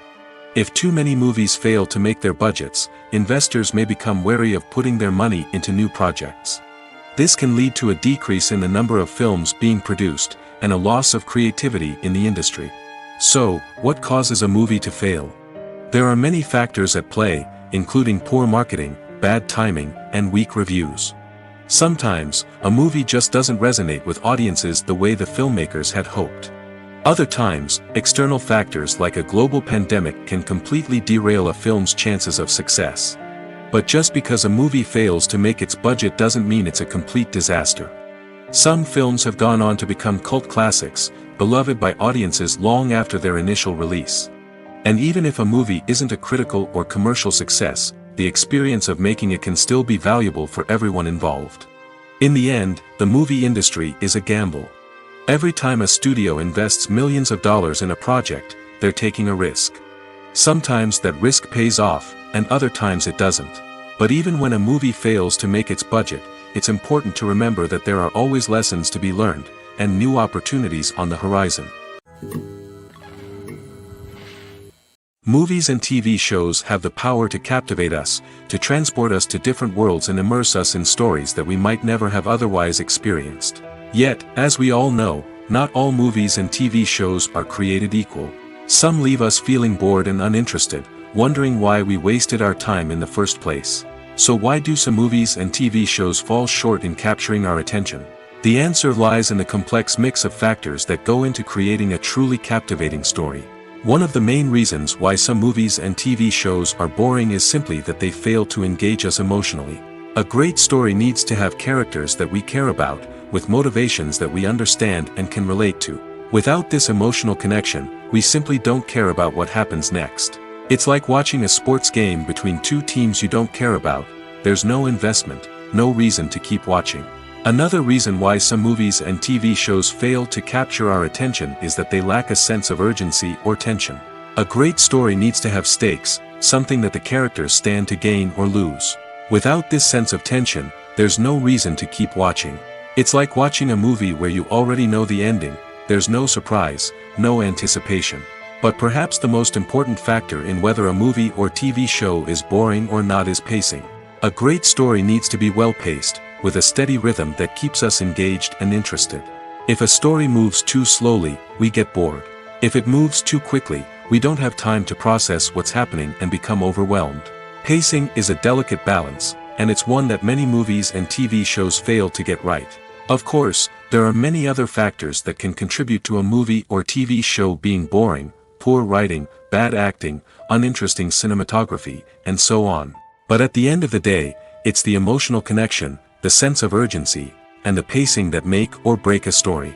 If too many movies fail to make their budgets, investors may become wary of putting their money into new projects. This can lead to a decrease in the number of films being produced, and a loss of creativity in the industry. So, what causes a movie to fail? There are many factors at play, including poor marketing, bad timing, and weak reviews. Sometimes, a movie just doesn't resonate with audiences the way the filmmakers had hoped. Other times, external factors like a global pandemic can completely derail a film's chances of success. But just because a movie fails to make its budget doesn't mean it's a complete disaster. Some films have gone on to become cult classics, beloved by audiences long after their initial release. And even if a movie isn't a critical or commercial success, the experience of making it can still be valuable for everyone involved. In the end, the movie industry is a gamble. Every time a studio invests millions of dollars in a project, they're taking a risk. Sometimes that risk pays off, and other times it doesn't. But even when a movie fails to make its budget, it's important to remember that there are always lessons to be learned, and new opportunities on the horizon. Movies and TV shows have the power to captivate us, to transport us to different worlds and immerse us in stories that we might never have otherwise experienced. Yet, as we all know, not all movies and TV shows are created equal. Some leave us feeling bored and uninterested, wondering why we wasted our time in the first place. So why do some movies and TV shows fall short in capturing our attention? The answer lies in the complex mix of factors that go into creating a truly captivating story. One of the main reasons why some movies and TV shows are boring is simply that they fail to engage us emotionally. A great story needs to have characters that we care about, with motivations that we understand and can relate to. Without this emotional connection, we simply don't care about what happens next. It's like watching a sports game between two teams you don't care about. There's no investment, no reason to keep watching. Another reason why some movies and TV shows fail to capture our attention is that they lack a sense of urgency or tension. A great story needs to have stakes, something that the characters stand to gain or lose. Without this sense of tension, there's no reason to keep watching. It's like watching a movie where you already know the ending. There's no surprise, no anticipation. But perhaps the most important factor in whether a movie or TV show is boring or not is pacing. A great story needs to be well-paced, with a steady rhythm that keeps us engaged and interested. If a story moves too slowly, we get bored. If it moves too quickly, we don't have time to process what's happening and become overwhelmed. Pacing is a delicate balance, and it's one that many movies and TV shows fail to get right. Of course, there are many other factors that can contribute to a movie or TV show being boring: poor writing, bad acting, uninteresting cinematography, and so on. But at the end of the day, it's the emotional connection, the sense of urgency, and the pacing that make or break a story.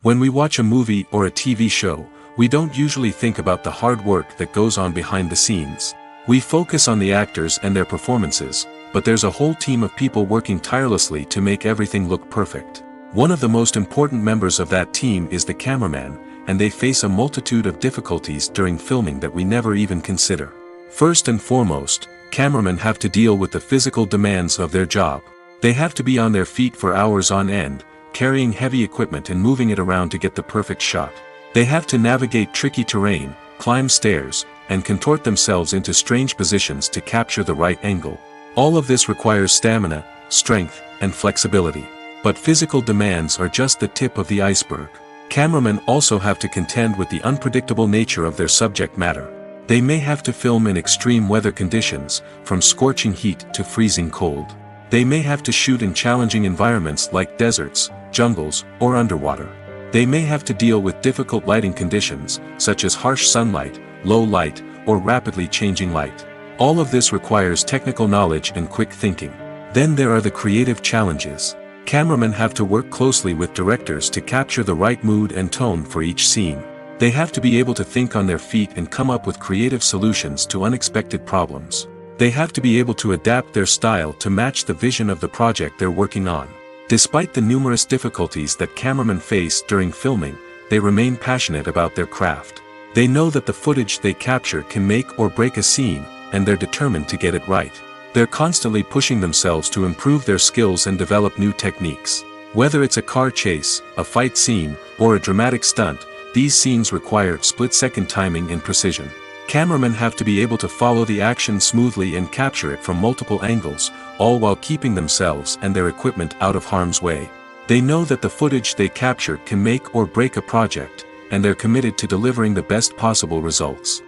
When we watch a movie or a TV show, we don't usually think about the hard work that goes on behind the scenes. We focus on the actors and their performances, but there's a whole team of people working tirelessly to make everything look perfect. One of the most important members of that team is the cameraman, and they face a multitude of difficulties during filming that we never even consider. First and foremost, cameramen have to deal with the physical demands of their job. They have to be on their feet for hours on end, carrying heavy equipment and moving it around to get the perfect shot. They have to navigate tricky terrain, climb stairs, and contort themselves into strange positions to capture the right angle. All of this requires stamina, strength, and flexibility. But physical demands are just the tip of the iceberg. Cameramen also have to contend with the unpredictable nature of their subject matter. They may have to film in extreme weather conditions, from scorching heat to freezing cold. They may have to shoot in challenging environments like deserts, jungles, or underwater. They may have to deal with difficult lighting conditions, such as harsh sunlight, low light, or rapidly changing light. All of this requires technical knowledge and quick thinking. Then there are the creative challenges. Cameramen have to work closely with directors to capture the right mood and tone for each scene. They have to be able to think on their feet and come up with creative solutions to unexpected problems. They have to be able to adapt their style to match the vision of the project they're working on. Despite the numerous difficulties that cameramen face during filming, they remain passionate about their craft. They know that the footage they capture can make or break a scene, and they're determined to get it right. They're constantly pushing themselves to improve their skills and develop new techniques. Whether it's a car chase, a fight scene, or a dramatic stunt, these scenes require split-second timing and precision. Cameramen have to be able to follow the action smoothly and capture it from multiple angles, all while keeping themselves and their equipment out of harm's way. They know that the footage they capture can make or break a project, and they're committed to delivering the best possible results.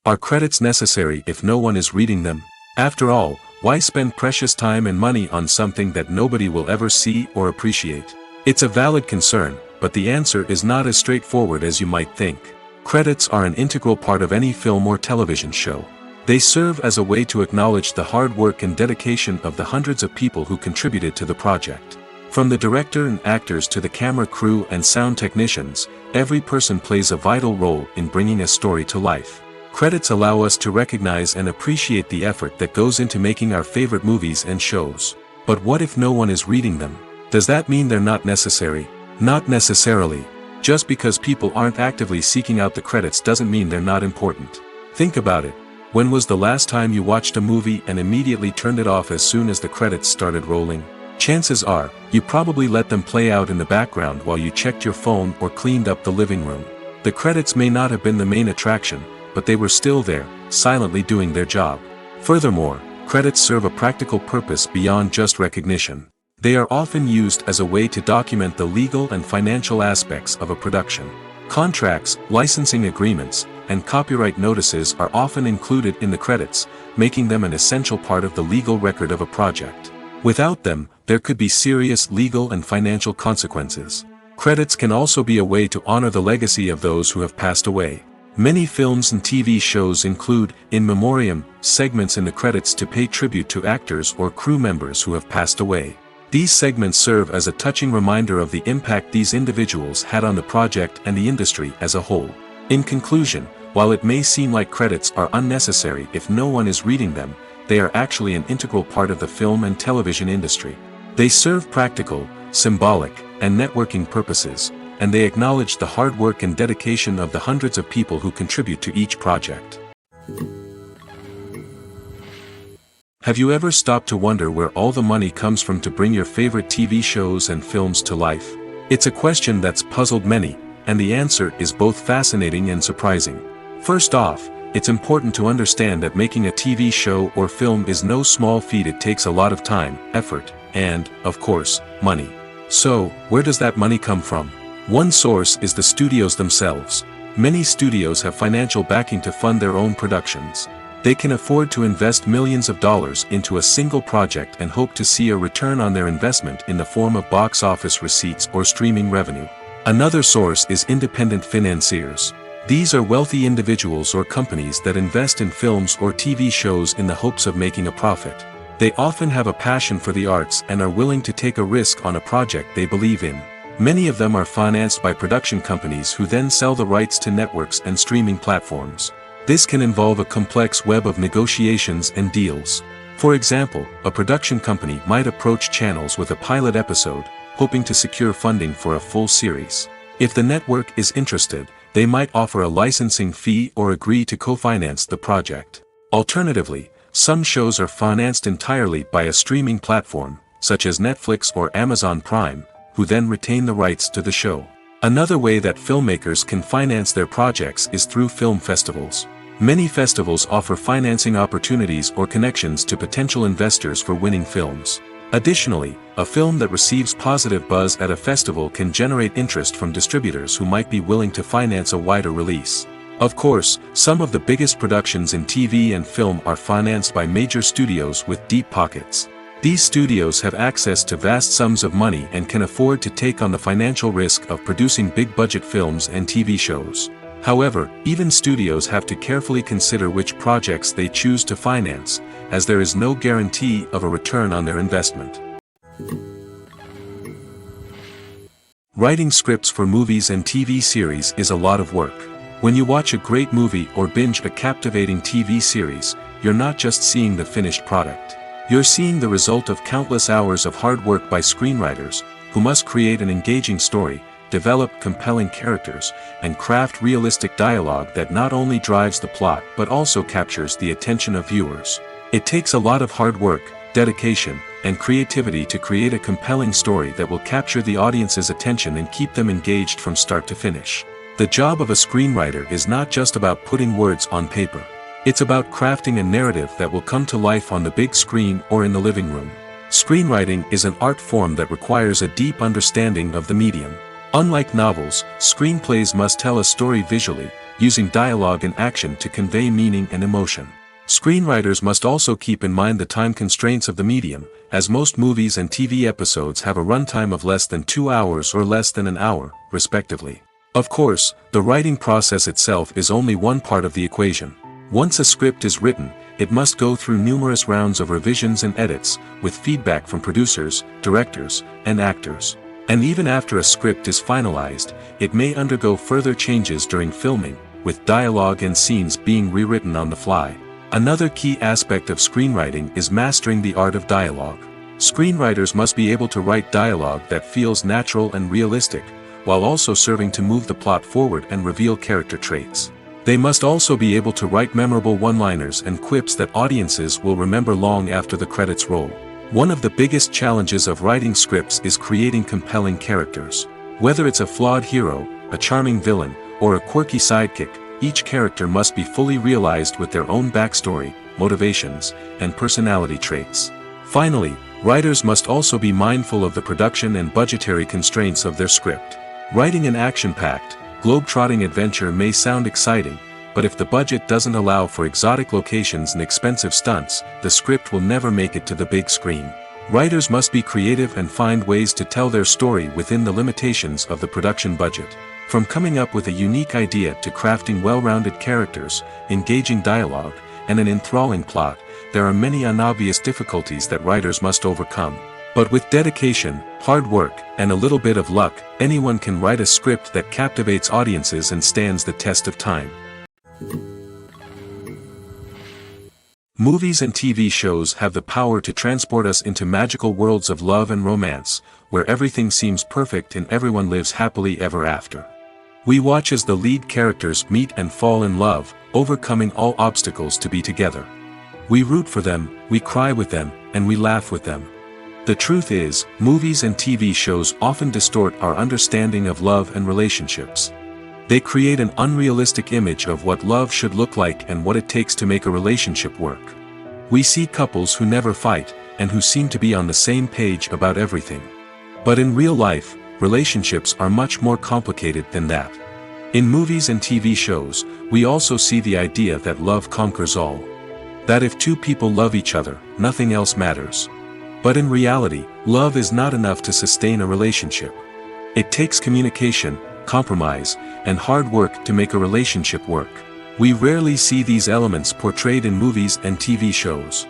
Are credits necessary if no one is reading them? After all, why spend precious time and money on something that nobody will ever see or appreciate? It's a valid concern, but the answer is not as straightforward as you might think. Credits are an integral part of any film or television show. They serve as a way to acknowledge the hard work and dedication of the hundreds of people who contributed to the project. From the director and actors to the camera crew and sound technicians, every person plays a vital role in bringing a story to life. Credits allow us to recognize and appreciate the effort that goes into making our favorite movies and shows. But what if no one is reading them? Does that mean they're not necessary? Not necessarily. Just because people aren't actively seeking out the credits doesn't mean they're not important. Think about it. When was the last time you watched a movie and immediately turned it off as soon as the credits started rolling? Chances are, you probably let them play out in the background while you checked your phone or cleaned up the living room. The credits may not have been the main attraction, but they were still there, silently doing their job. Furthermore, credits serve a practical purpose beyond just recognition. They are often used as a way to document the legal and financial aspects of a production. Contracts, licensing agreements, and copyright notices are often included in the credits, making them an essential part of the legal record of a project. Without them, there could be serious legal and financial consequences. Credits can also be a way to honor the legacy of those who have passed away. Many films and TV shows include, in memoriam, segments in the credits to pay tribute to actors or crew members who have passed away. These segments serve as a touching reminder of the impact these individuals had on the project and the industry as a whole. In conclusion, while it may seem like credits are unnecessary if no one is reading them, they are actually an integral part of the film and television industry. They serve practical, symbolic, and networking purposes, and they acknowledge the hard work and dedication of the hundreds of people who contribute to each project. Have you ever stopped to wonder where all the money comes from to bring your favorite TV shows and films to life? It's a question that's puzzled many, and the answer is both fascinating and surprising. First off, it's important to understand that making a TV show or film is no small feat. It takes a lot of time, effort, and, of course, money. So, where does that money come from? One source is the studios themselves. Many studios have financial backing to fund their own productions. They can afford to invest millions of dollars into a single project and hope to see a return on their investment in the form of box office receipts or streaming revenue. Another source is independent financiers. These are wealthy individuals or companies that invest in films or TV shows in the hopes of making a profit. They often have a passion for the arts and are willing to take a risk on a project they believe in. Many of them are financed by production companies who then sell the rights to networks and streaming platforms. This can involve a complex web of negotiations and deals. For example, a production company might approach channels with a pilot episode, hoping to secure funding for a full series. If the network is interested, they might offer a licensing fee or agree to co-finance the project. Alternatively, some shows are financed entirely by a streaming platform, such as Netflix or Amazon Prime, who then retain the rights to the show. Another way that filmmakers can finance their projects is through film festivals. Many festivals offer financing opportunities or connections to potential investors for winning films. Additionally, a film that receives positive buzz at a festival can generate interest from distributors who might be willing to finance a wider release. Of course, some of the biggest productions in TV and film are financed by major studios with deep pockets. These studios have access to vast sums of money and can afford to take on the financial risk of producing big-budget films and TV shows. However, even studios have to carefully consider which projects they choose to finance, as there is no guarantee of a return on their investment. Writing scripts for movies and TV series is a lot of work. When you watch a great movie or binge a captivating TV series, you're not just seeing the finished product. You're seeing the result of countless hours of hard work by screenwriters, who must create an engaging story, develop compelling characters, and craft realistic dialogue that not only drives the plot but also captures the attention of viewers. It takes a lot of hard work, dedication, and creativity to create a compelling story that will capture the audience's attention and keep them engaged from start to finish. The job of a screenwriter is not just about putting words on paper. It's about crafting a narrative that will come to life on the big screen or in the living room. Screenwriting is an art form that requires a deep understanding of the medium. Unlike novels, screenplays must tell a story visually, using dialogue and action to convey meaning and emotion. Screenwriters must also keep in mind the time constraints of the medium, as most movies and TV episodes have a runtime of less than 2 hours or less than an hour, respectively. Of course, the writing process itself is only one part of the equation. Once a script is written, it must go through numerous rounds of revisions and edits, with feedback from producers, directors, and actors. And even after a script is finalized, it may undergo further changes during filming, with dialogue and scenes being rewritten on the fly. Another key aspect of screenwriting is mastering the art of dialogue. Screenwriters must be able to write dialogue that feels natural and realistic, while also serving to move the plot forward and reveal character traits. They must also be able to write memorable one-liners and quips that audiences will remember long after the credits roll. One of the biggest challenges of writing scripts is creating compelling characters. Whether it's a flawed hero, a charming villain, or a quirky sidekick, each character must be fully realized with their own backstory, motivations, and personality traits. Finally, writers must also be mindful of the production and budgetary constraints of their script. Writing an action-packed, globe-trotting adventure may sound exciting, but if the budget doesn't allow for exotic locations and expensive stunts, the script will never make it to the big screen. Writers must be creative and find ways to tell their story within the limitations of the production budget. From coming up with a unique idea to crafting well-rounded characters, engaging dialogue, and an enthralling plot, there are many unobvious difficulties that writers must overcome. But with dedication, hard work, and a little bit of luck, anyone can write a script that captivates audiences and stands the test of time. Movies and TV shows have the power to transport us into magical worlds of love and romance, where everything seems perfect and everyone lives happily ever after. We watch as the lead characters meet and fall in love, overcoming all obstacles to be together. We root for them, we cry with them, and we laugh with them. The truth is, movies and TV shows often distort our understanding of love and relationships. They create an unrealistic image of what love should look like and what it takes to make a relationship work. We see couples who never fight, and who seem to be on the same page about everything. But in real life, relationships are much more complicated than that. In movies and TV shows, we also see the idea that love conquers all. That if two people love each other, nothing else matters. But in reality, love is not enough to sustain a relationship. It takes communication, compromise, and hard work to make a relationship work. We rarely see these elements portrayed in movies and TV shows.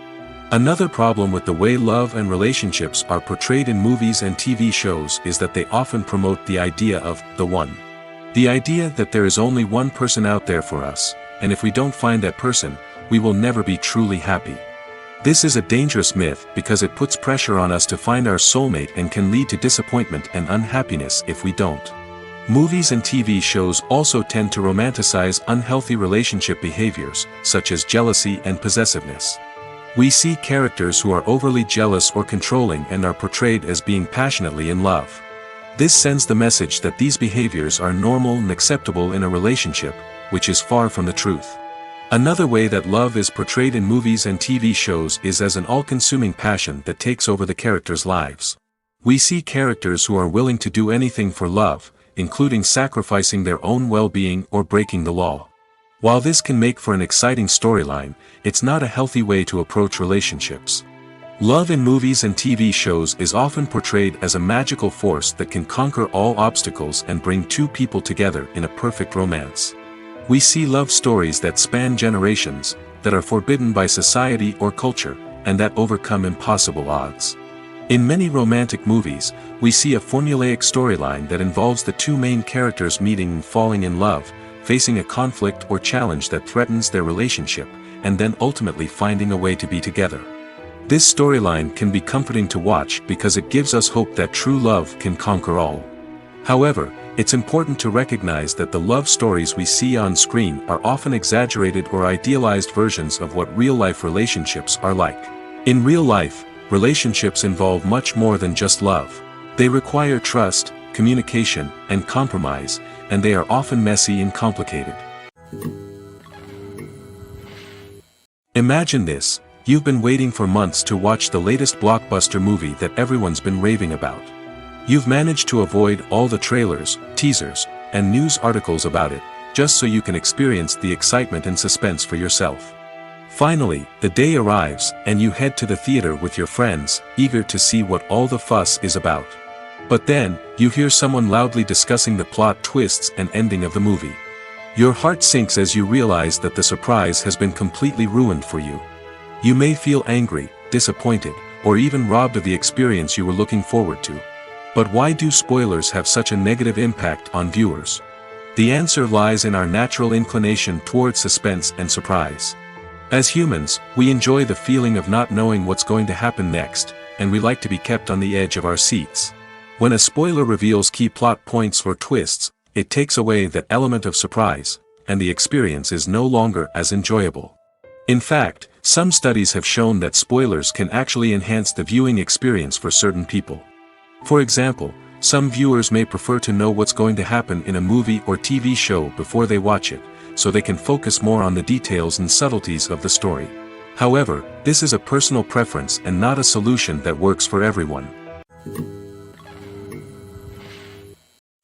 Another problem with the way love and relationships are portrayed in movies and TV shows is that they often promote the idea of the one. The idea that there is only one person out there for us, and if we don't find that person, we will never be truly happy. This is a dangerous myth because it puts pressure on us to find our soulmate and can lead to disappointment and unhappiness if we don't. Movies and TV shows also tend to romanticize unhealthy relationship behaviors, such as jealousy and possessiveness. We see characters who are overly jealous or controlling and are portrayed as being passionately in love. This sends the message that these behaviors are normal and acceptable in a relationship, which is far from the truth. Another way that love is portrayed in movies and TV shows is as an all-consuming passion that takes over the characters' lives. We see characters who are willing to do anything for love, including sacrificing their own well-being or breaking the law. While this can make for an exciting storyline, it's not a healthy way to approach relationships. Love in movies and TV shows is often portrayed as a magical force that can conquer all obstacles and bring two people together in a perfect romance. We see love stories that span generations, that are forbidden by society or culture, and that overcome impossible odds. In many romantic movies, we see a formulaic storyline that involves the two main characters meeting and falling in love, facing a conflict or challenge that threatens their relationship, and then ultimately finding a way to be together. This storyline can be comforting to watch because it gives us hope that true love can conquer all. However, it's important to recognize that the love stories we see on screen are often exaggerated or idealized versions of what real-life relationships are like. In real life, relationships involve much more than just love. They require trust, communication, and compromise, and they are often messy and complicated. Imagine this: you've been waiting for months to watch the latest blockbuster movie that everyone's been raving about. You've managed to avoid all the trailers, teasers, and news articles about it, just so you can experience the excitement and suspense for yourself. Finally, the day arrives, and you head to the theater with your friends, eager to see what all the fuss is about. But then, you hear someone loudly discussing the plot twists and ending of the movie. Your heart sinks as you realize that the surprise has been completely ruined for you. You may feel angry, disappointed, or even robbed of the experience you were looking forward to. But why do spoilers have such a negative impact on viewers? The answer lies in our natural inclination towards suspense and surprise. As humans, we enjoy the feeling of not knowing what's going to happen next, and we like to be kept on the edge of our seats. When a spoiler reveals key plot points or twists, it takes away that element of surprise, and the experience is no longer as enjoyable. In fact, some studies have shown that spoilers can actually enhance the viewing experience for certain people. For example, some viewers may prefer to know what's going to happen in a movie or TV show before they watch it, so they can focus more on the details and subtleties of the story. However, this is a personal preference and not a solution that works for everyone.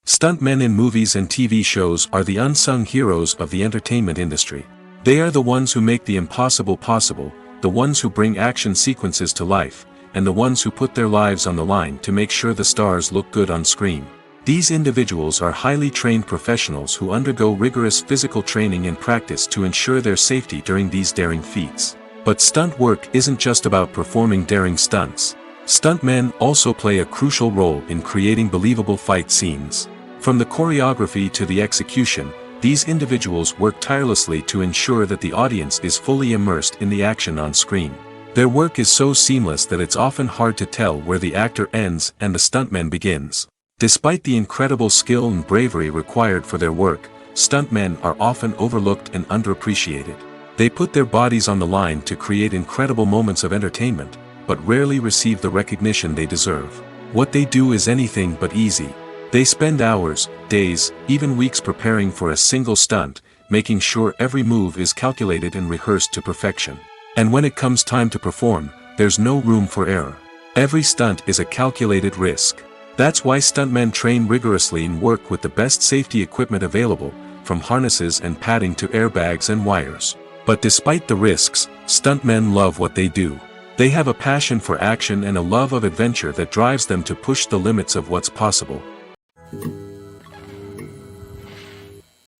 Stuntmen in movies and TV shows are the unsung heroes of the entertainment industry. They are the ones who make the impossible possible, the ones who bring action sequences to life, and the ones who put their lives on the line to make sure the stars look good on screen. These individuals are highly trained professionals who undergo rigorous physical training and practice to ensure their safety during these daring feats. But stunt work isn't just about performing daring stunts. Stuntmen also play a crucial role in creating believable fight scenes. From the choreography to the execution, these individuals work tirelessly to ensure that the audience is fully immersed in the action on screen. Their work is so seamless that it's often hard to tell where the actor ends and the stuntman begins. Despite the incredible skill and bravery required for their work, stuntmen are often overlooked and underappreciated. They put their bodies on the line to create incredible moments of entertainment, but rarely receive the recognition they deserve. What they do is anything but easy. They spend hours, days, even weeks preparing for a single stunt, making sure every move is calculated and rehearsed to perfection. And when it comes time to perform, there's no room for error. Every stunt is a calculated risk. That's why stuntmen train rigorously and work with the best safety equipment available, from harnesses and padding to airbags and wires. But despite the risks, stuntmen love what they do. They have a passion for action and a love of adventure that drives them to push the limits of what's possible.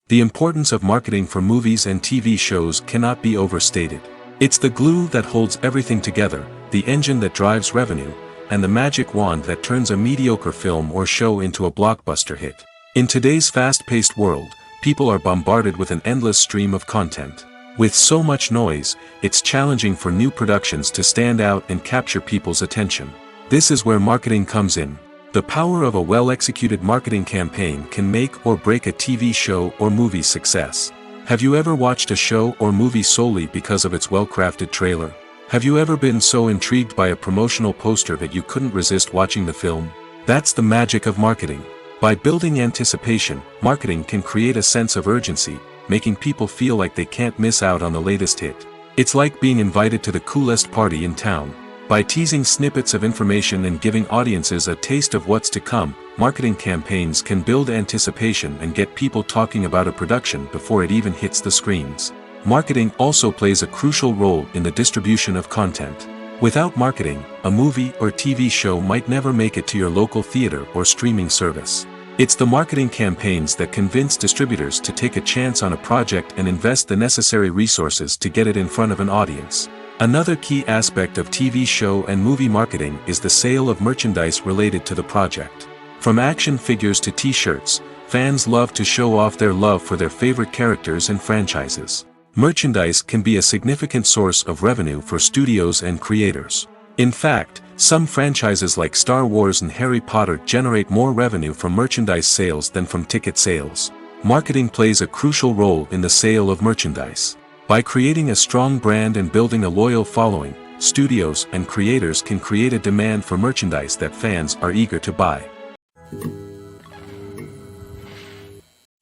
The importance of marketing for movies and TV shows cannot be overstated. It's the glue that holds everything together, the engine that drives revenue, and the magic wand that turns a mediocre film or show into a blockbuster hit. In today's fast-paced world, people are bombarded with an endless stream of content. With so much noise, it's challenging for new productions to stand out and capture people's attention. This is where marketing comes in. The power of a well-executed marketing campaign can make or break a TV show or movie's success. Have you ever watched a show or movie solely because of its well-crafted trailer? Have you ever been so intrigued by a promotional poster that you couldn't resist watching the film? That's the magic of marketing. By building anticipation, marketing can create a sense of urgency, making people feel like they can't miss out on the latest hit. It's like being invited to the coolest party in town. By teasing snippets of information and giving audiences a taste of what's to come, marketing campaigns can build anticipation and get people talking about a production before it even hits the screens. Marketing also plays a crucial role in the distribution of content. Without marketing, a movie or TV show might never make it to your local theater or streaming service. It's the marketing campaigns that convince distributors to take a chance on a project and invest the necessary resources to get it in front of an audience. Another key aspect of TV show and movie marketing is the sale of merchandise related to the project. From action figures to t-shirts, fans love to show off their love for their favorite characters and franchises. Merchandise can be a significant source of revenue for studios and creators. In fact, some franchises like Star Wars and Harry Potter generate more revenue from merchandise sales than from ticket sales. Marketing plays a crucial role in the sale of merchandise. By creating a strong brand and building a loyal following, studios and creators can create a demand for merchandise that fans are eager to buy.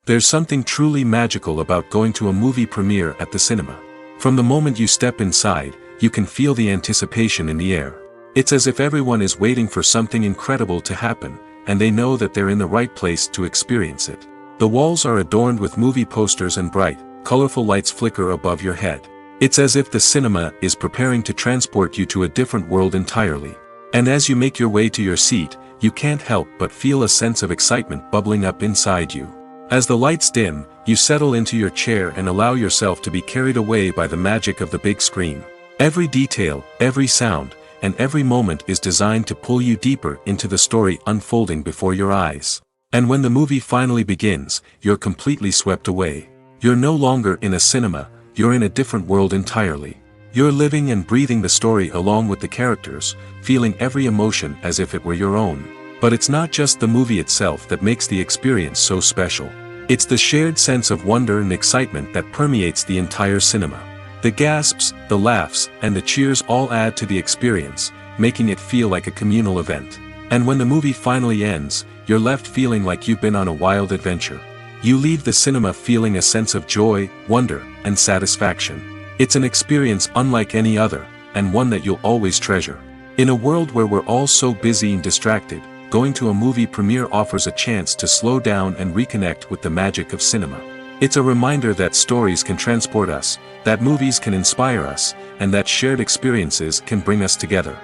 There's something truly magical about going to a movie premiere at the cinema. From the moment you step inside, you can feel the anticipation in the air. It's as if everyone is waiting for something incredible to happen, and they know that they're in the right place to experience it. The walls are adorned with movie posters and bright, colorful lights flicker above your head. It's as if the cinema is preparing to transport you to a different world entirely. And as you make your way to your seat, you can't help but feel a sense of excitement bubbling up inside you. As the lights dim, you settle into your chair and allow yourself to be carried away by the magic of the big screen. Every detail, every sound, and every moment is designed to pull you deeper into the story unfolding before your eyes. And when the movie finally begins, you're completely swept away. You're no longer in a cinema, you're in a different world entirely. You're living and breathing the story along with the characters, feeling every emotion as if it were your own. But it's not just the movie itself that makes the experience so special. It's the shared sense of wonder and excitement that permeates the entire cinema. The gasps, the laughs, and the cheers all add to the experience, making it feel like a communal event. And when the movie finally ends, you're left feeling like you've been on a wild adventure. You leave the cinema feeling a sense of joy, wonder, and satisfaction. It's an experience unlike any other, and one that you'll always treasure. In a world where we're all so busy and distracted, going to a movie premiere offers a chance to slow down and reconnect with the magic of cinema. It's a reminder that stories can transport us, that movies can inspire us, and that shared experiences can bring us together.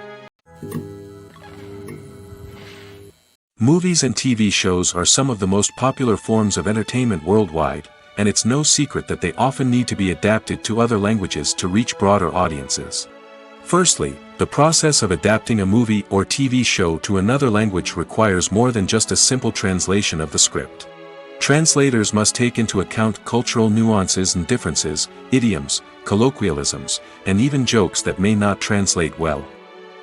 Movies and TV shows are some of the most popular forms of entertainment worldwide, and it's no secret that they often need to be adapted to other languages to reach broader audiences. Firstly, the process of adapting a movie or TV show to another language requires more than just a simple translation of the script. Translators must take into account cultural nuances and differences, idioms, colloquialisms, and even jokes that may not translate well.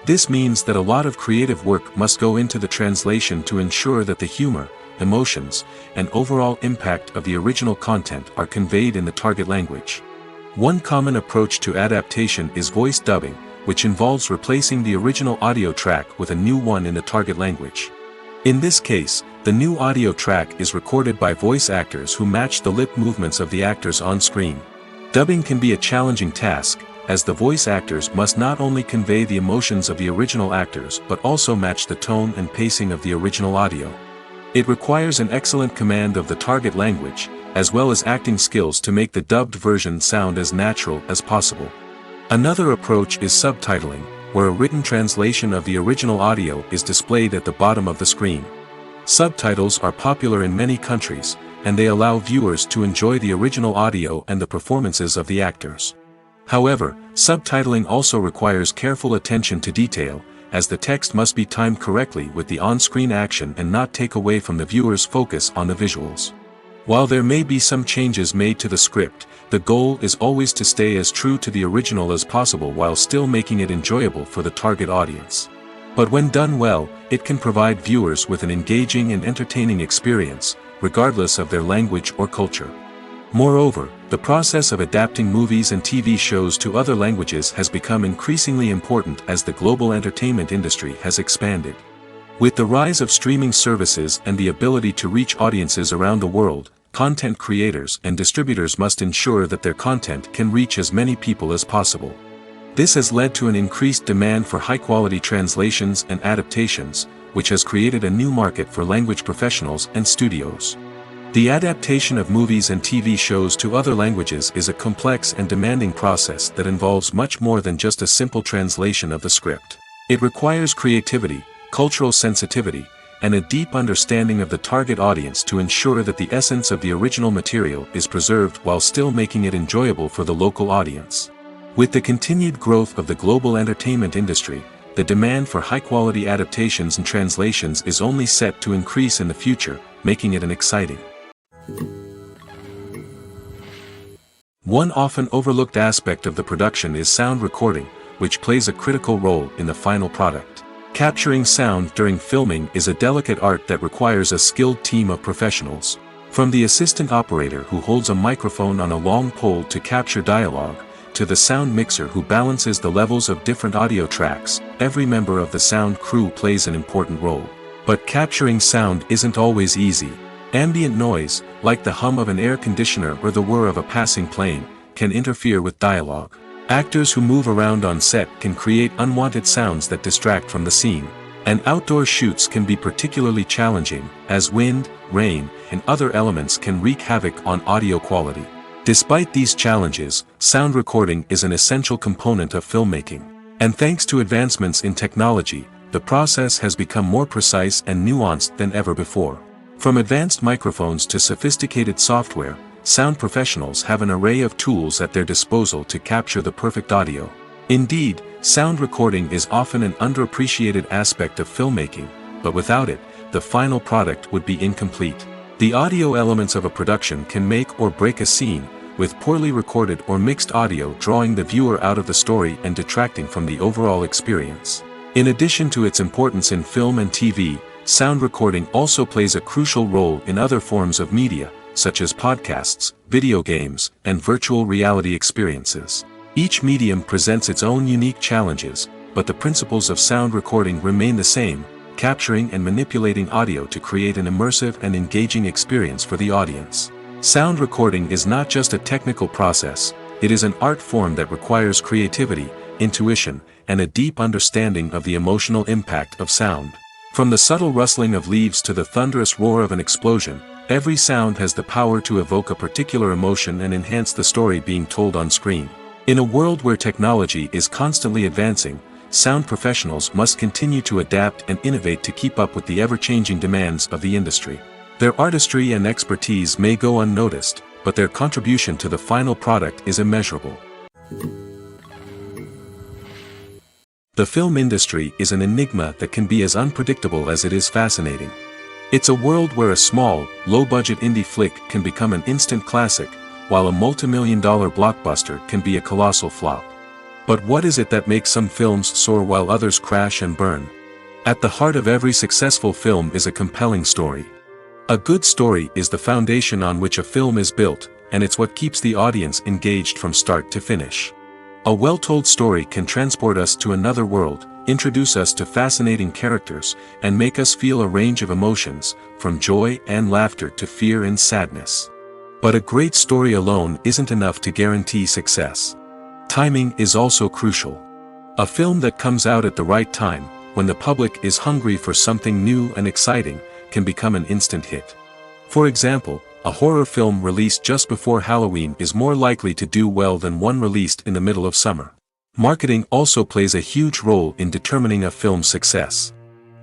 This means that a lot of creative work must go into the translation to ensure that the humor, emotions, and overall impact of the original content are conveyed in the target language. One common approach to adaptation is voice dubbing, which involves replacing the original audio track with a new one in the target language. In this case, the new audio track is recorded by voice actors who match the lip movements of the actors on screen. Dubbing can be a challenging task, as the voice actors must not only convey the emotions of the original actors but also match the tone and pacing of the original audio. It requires an excellent command of the target language, as well as acting skills to make the dubbed version sound as natural as possible. Another approach is subtitling, where a written translation of the original audio is displayed at the bottom of the screen. Subtitles are popular in many countries, and they allow viewers to enjoy the original audio and the performances of the actors. However, subtitling also requires careful attention to detail, as the text must be timed correctly with the on-screen action and not take away from the viewer's focus on the visuals. While there may be some changes made to the script, the goal is always to stay as true to the original as possible while still making it enjoyable for the target audience. But when done well, it can provide viewers with an engaging and entertaining experience, regardless of their language or culture. Moreover, the process of adapting movies and TV shows to other languages has become increasingly important as the global entertainment industry has expanded. With the rise of streaming services and the ability to reach audiences around the world, content creators and distributors must ensure that their content can reach as many people as possible. This has led to an increased demand for high-quality translations and adaptations, which has created a new market for language professionals and studios. The adaptation of movies and TV shows to other languages is a complex and demanding process that involves much more than just a simple translation of the script. It requires creativity, cultural sensitivity, and a deep understanding of the target audience to ensure that the essence of the original material is preserved while still making it enjoyable for the local audience. With the continued growth of the global entertainment industry, the demand for high-quality adaptations and translations is only set to increase in the future, making it an exciting. One often overlooked aspect of the production is sound recording, which plays a critical role in the final product. Capturing sound during filming is a delicate art that requires a skilled team of professionals. From the assistant operator who holds a microphone on a long pole to capture dialogue, to the sound mixer who balances the levels of different audio tracks, every member of the sound crew plays an important role. But capturing sound isn't always easy. Ambient noise, like the hum of an air conditioner or the whir of a passing plane, can interfere with dialogue. Actors who move around on set can create unwanted sounds that distract from the scene. And outdoor shoots can be particularly challenging, as wind, rain, and other elements can wreak havoc on audio quality. Despite these challenges, sound recording is an essential component of filmmaking. And thanks to advancements in technology, the process has become more precise and nuanced than ever before. From advanced microphones to sophisticated software, sound professionals have an array of tools at their disposal to capture the perfect audio. Indeed, sound recording is often an underappreciated aspect of filmmaking, but without it, the final product would be incomplete. The audio elements of a production can make or break a scene, with poorly recorded or mixed audio drawing the viewer out of the story and detracting from the overall experience. In addition to its importance in film and TV, sound recording also plays a crucial role in other forms of media, such as podcasts, video games, and virtual reality experiences. Each medium presents its own unique challenges, but the principles of sound recording remain the same, capturing and manipulating audio to create an immersive and engaging experience for the audience. Sound recording is not just a technical process, it is an art form that requires creativity, intuition, and a deep understanding of the emotional impact of sound. From the subtle rustling of leaves to the thunderous roar of an explosion, every sound has the power to evoke a particular emotion and enhance the story being told on screen. In a world where technology is constantly advancing, sound professionals must continue to adapt and innovate to keep up with the ever-changing demands of the industry. Their artistry and expertise may go unnoticed, but their contribution to the final product is immeasurable. The film industry is an enigma that can be as unpredictable as it is fascinating. It's a world where a small, low-budget indie flick can become an instant classic, while a multi-million-dollar blockbuster can be a colossal flop. But what is it that makes some films soar while others crash and burn? At the heart of every successful film is a compelling story. A good story is the foundation on which a film is built, and it's what keeps the audience engaged from start to finish. A well-told story can transport us to another world, introduce us to fascinating characters, and make us feel a range of emotions, from joy and laughter to fear and sadness. But a great story alone isn't enough to guarantee success. Timing is also crucial. A film that comes out at the right time, when the public is hungry for something new and exciting, can become an instant hit. For example, a horror film released just before Halloween is more likely to do well than one released in the middle of summer. Marketing also plays a huge role in determining a film's success.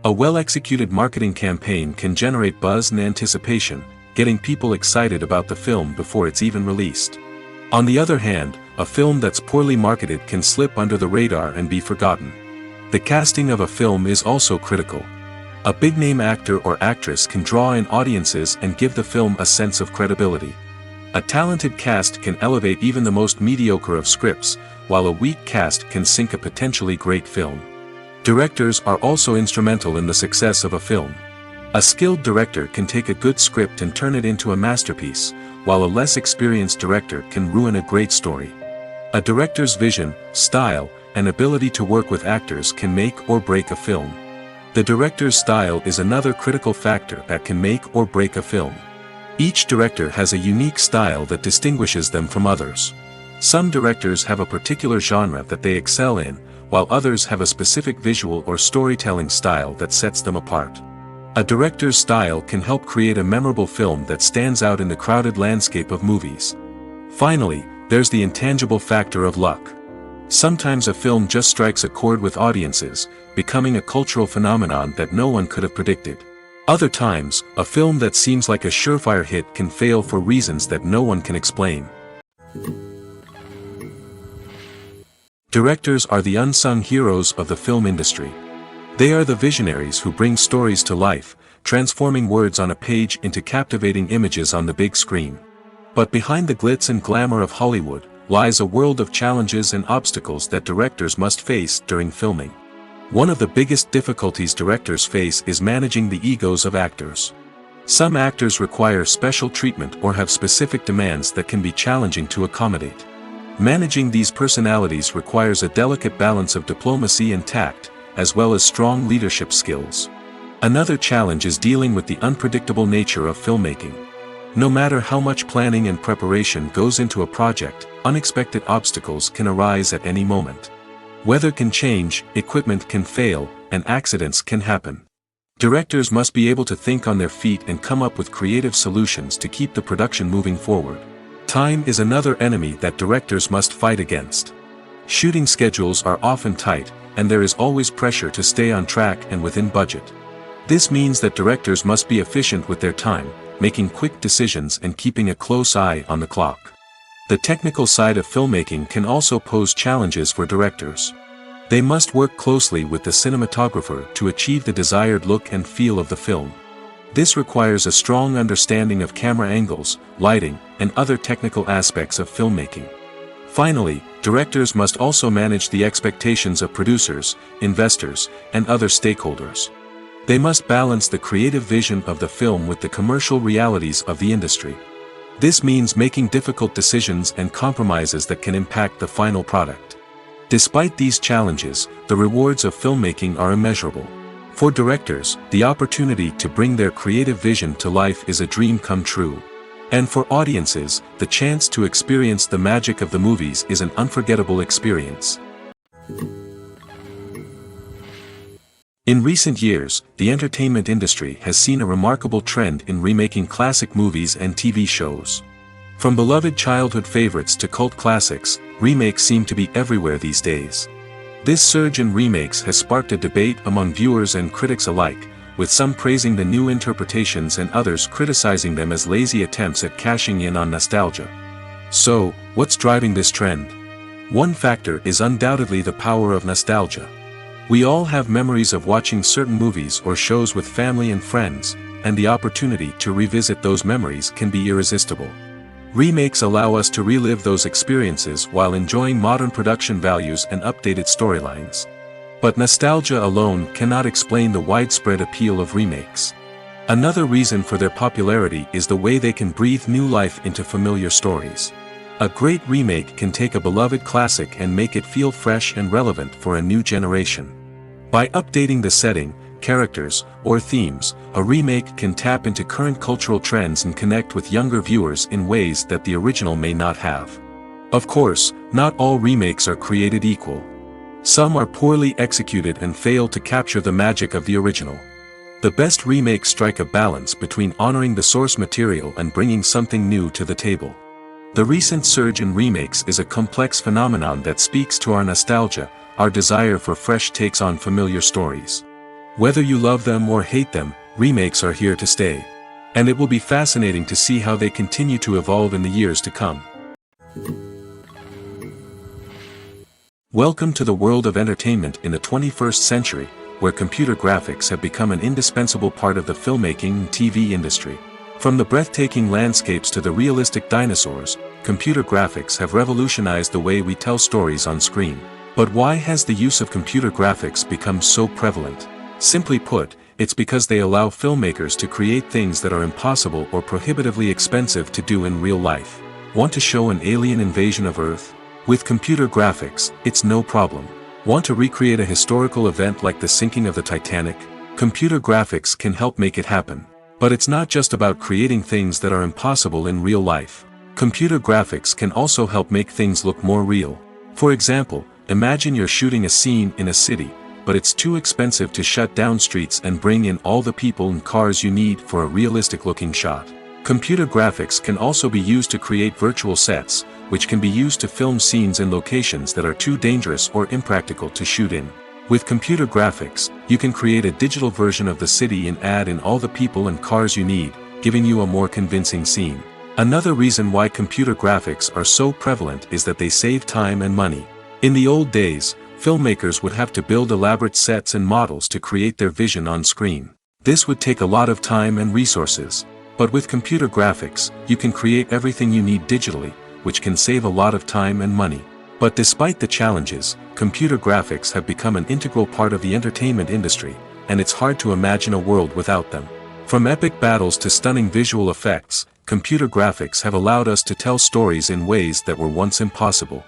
A well-executed marketing campaign can generate buzz and anticipation, getting people excited about the film before it's even released. On the other hand, a film that's poorly marketed can slip under the radar and be forgotten. The casting of a film is also critical. A big-name actor or actress can draw in audiences and give the film a sense of credibility. A talented cast can elevate even the most mediocre of scripts, while a weak cast can sink a potentially great film. Directors are also instrumental in the success of a film. A skilled director can take a good script and turn it into a masterpiece, while a less experienced director can ruin a great story. A director's vision, style, and ability to work with actors can make or break a film. The director's style is another critical factor that can make or break a film. Each director has a unique style that distinguishes them from others. Some directors have a particular genre that they excel in, while others have a specific visual or storytelling style that sets them apart. A director's style can help create a memorable film that stands out in the crowded landscape of movies. Finally, there's the intangible factor of luck. Sometimes a film just strikes a chord with audiences, becoming a cultural phenomenon that no one could have predicted. Other times, a film that seems like a surefire hit can fail for reasons that no one can explain. Directors are the unsung heroes of the film industry. They are the visionaries who bring stories to life, transforming words on a page into captivating images on the big screen. But behind the glitz and glamour of Hollywood lies a world of challenges and obstacles that directors must face during filming. One of the biggest difficulties directors face is managing the egos of actors. Some actors require special treatment or have specific demands that can be challenging to accommodate. Managing these personalities requires a delicate balance of diplomacy and tact, as well as strong leadership skills. Another challenge is dealing with the unpredictable nature of filmmaking. No matter how much planning and preparation goes into a project, unexpected obstacles can arise at any moment. Weather can change, equipment can fail, and accidents can happen. Directors must be able to think on their feet and come up with creative solutions to keep the production moving forward. Time is another enemy that directors must fight against. Shooting schedules are often tight, and there is always pressure to stay on track and within budget. This means that directors must be efficient with their time, making quick decisions and keeping a close eye on the clock. The technical side of filmmaking can also pose challenges for directors. They must work closely with the cinematographer to achieve the desired look and feel of the film. This requires a strong understanding of camera angles, lighting, and other technical aspects of filmmaking. Finally, directors must also manage the expectations of producers, investors, and other stakeholders. They must balance the creative vision of the film with the commercial realities of the industry. This means making difficult decisions and compromises that can impact the final product. Despite these challenges, the rewards of filmmaking are immeasurable. For directors, the opportunity to bring their creative vision to life is a dream come true. And for audiences, the chance to experience the magic of the movies is an unforgettable experience. In recent years, the entertainment industry has seen a remarkable trend in remaking classic movies and TV shows. From beloved childhood favorites to cult classics, remakes seem to be everywhere these days. This surge in remakes has sparked a debate among viewers and critics alike, with some praising the new interpretations and others criticizing them as lazy attempts at cashing in on nostalgia. So, what's driving this trend? One factor is undoubtedly the power of nostalgia. We all have memories of watching certain movies or shows with family and friends, and the opportunity to revisit those memories can be irresistible. Remakes allow us to relive those experiences while enjoying modern production values and updated storylines. But nostalgia alone cannot explain the widespread appeal of remakes. Another reason for their popularity is the way they can breathe new life into familiar stories. A great remake can take a beloved classic and make it feel fresh and relevant for a new generation. By updating the setting, characters, or themes, a remake can tap into current cultural trends and connect with younger viewers in ways that the original may not have. Of course, not all remakes are created equal. Some are poorly executed and fail to capture the magic of the original. The best remakes strike a balance between honoring the source material and bringing something new to the table. The recent surge in remakes is a complex phenomenon that speaks to our nostalgia, our desire for fresh takes on familiar stories. Whether you love them or hate them, remakes are here to stay. And it will be fascinating to see how they continue to evolve in the years to come. Welcome to the world of entertainment in the 21st century, where computer graphics have become an indispensable part of the filmmaking and TV industry. From the breathtaking landscapes to the realistic dinosaurs, computer graphics have revolutionized the way we tell stories on screen. But why has the use of computer graphics become so prevalent? Simply put, it's because they allow filmmakers to create things that are impossible or prohibitively expensive to do in real life. Want to show an alien invasion of Earth? With computer graphics, it's no problem. Want to recreate a historical event like the sinking of the Titanic? Computer graphics can help make it happen. But it's not just about creating things that are impossible in real life. Computer graphics can also help make things look more real. For example, imagine you're shooting a scene in a city, but it's too expensive to shut down streets and bring in all the people and cars you need for a realistic-looking shot. Computer graphics can also be used to create virtual sets, which can be used to film scenes in locations that are too dangerous or impractical to shoot in. With computer graphics, you can create a digital version of the city and add in all the people and cars you need, giving you a more convincing scene. Another reason why computer graphics are so prevalent is that they save time and money. In the old days, filmmakers would have to build elaborate sets and models to create their vision on screen. This would take a lot of time and resources. But with computer graphics, you can create everything you need digitally, which can save a lot of time and money. But despite the challenges, computer graphics have become an integral part of the entertainment industry, and it's hard to imagine a world without them. From epic battles to stunning visual effects, computer graphics have allowed us to tell stories in ways that were once impossible.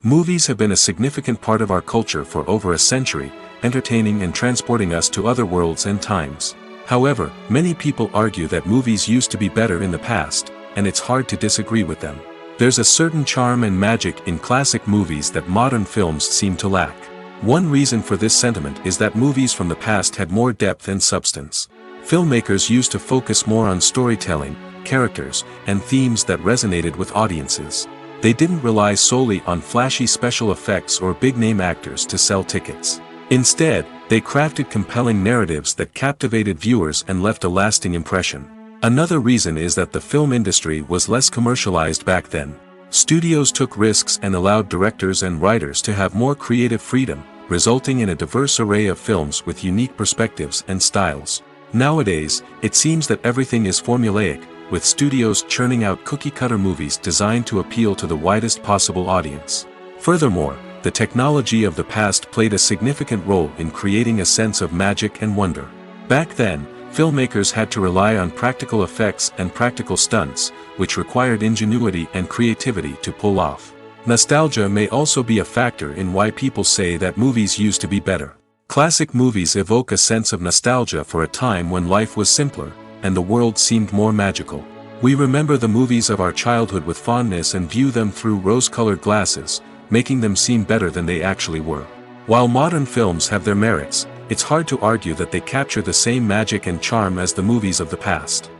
Movies have been a significant part of our culture for over a century, entertaining and transporting us to other worlds and times. However, many people argue that movies used to be better in the past, and it's hard to disagree with them. There's a certain charm and magic in classic movies that modern films seem to lack. One reason for this sentiment is that movies from the past had more depth and substance. Filmmakers used to focus more on storytelling, characters, and themes that resonated with audiences. They didn't rely solely on flashy special effects or big-name actors to sell tickets. Instead, they crafted compelling narratives that captivated viewers and left a lasting impression. Another reason is that the film industry was less commercialized back then. Studios took risks and allowed directors and writers to have more creative freedom, resulting in a diverse array of films with unique perspectives and styles. Nowadays, it seems that everything is formulaic, with studios churning out cookie-cutter movies designed to appeal to the widest possible audience. Furthermore, the technology of the past played a significant role in creating a sense of magic and wonder. Back then, filmmakers had to rely on practical effects and practical stunts, which required ingenuity and creativity to pull off. Nostalgia may also be a factor in why people say that movies used to be better. Classic movies evoke a sense of nostalgia for a time when life was simpler, and the world seemed more magical. We remember the movies of our childhood with fondness and view them through rose-colored glasses, making them seem better than they actually were. While modern films have their merits, it's hard to argue that they capture the same magic and charm as the movies of the past.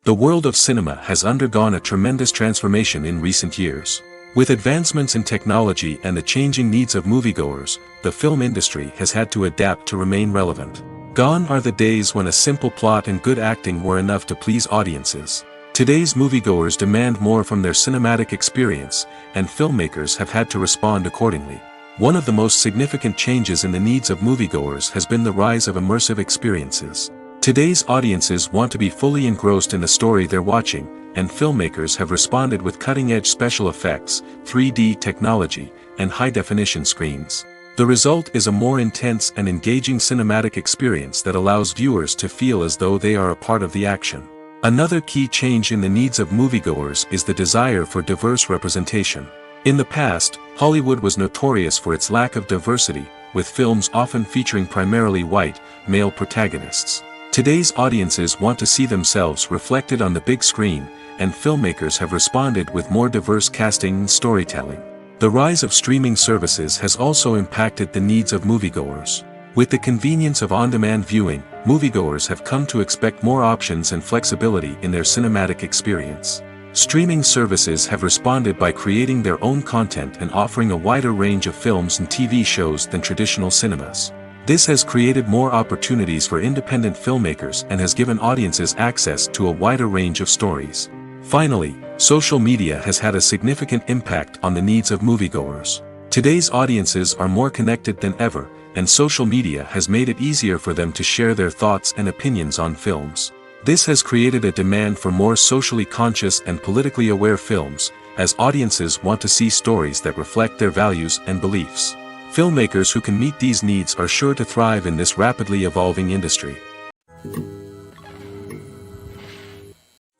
The world of cinema has undergone a tremendous transformation in recent years. With advancements in technology and the changing needs of moviegoers, the film industry has had to adapt to remain relevant. Gone are the days when a simple plot and good acting were enough to please audiences. Today's moviegoers demand more from their cinematic experience, and filmmakers have had to respond accordingly. One of the most significant changes in the needs of moviegoers has been the rise of immersive experiences. Today's audiences want to be fully engrossed in the story they're watching, and filmmakers have responded with cutting-edge special effects, 3D technology, and high-definition screens. The result is a more intense and engaging cinematic experience that allows viewers to feel as though they are a part of the action. Another key change in the needs of moviegoers is the desire for diverse representation. In the past, Hollywood was notorious for its lack of diversity, with films often featuring primarily white, male protagonists. Today's audiences want to see themselves reflected on the big screen, and filmmakers have responded with more diverse casting and storytelling. The rise of streaming services has also impacted the needs of moviegoers. With the convenience of on-demand viewing, moviegoers have come to expect more options and flexibility in their cinematic experience. Streaming services have responded by creating their own content and offering a wider range of films and TV shows than traditional cinemas. This has created more opportunities for independent filmmakers and has given audiences access to a wider range of stories. Finally, social media has had a significant impact on the needs of moviegoers. Today's audiences are more connected than ever, and social media has made it easier for them to share their thoughts and opinions on films. This has created a demand for more socially conscious and politically aware films, as audiences want to see stories that reflect their values and beliefs. Filmmakers who can meet these needs are sure to thrive in this rapidly evolving industry.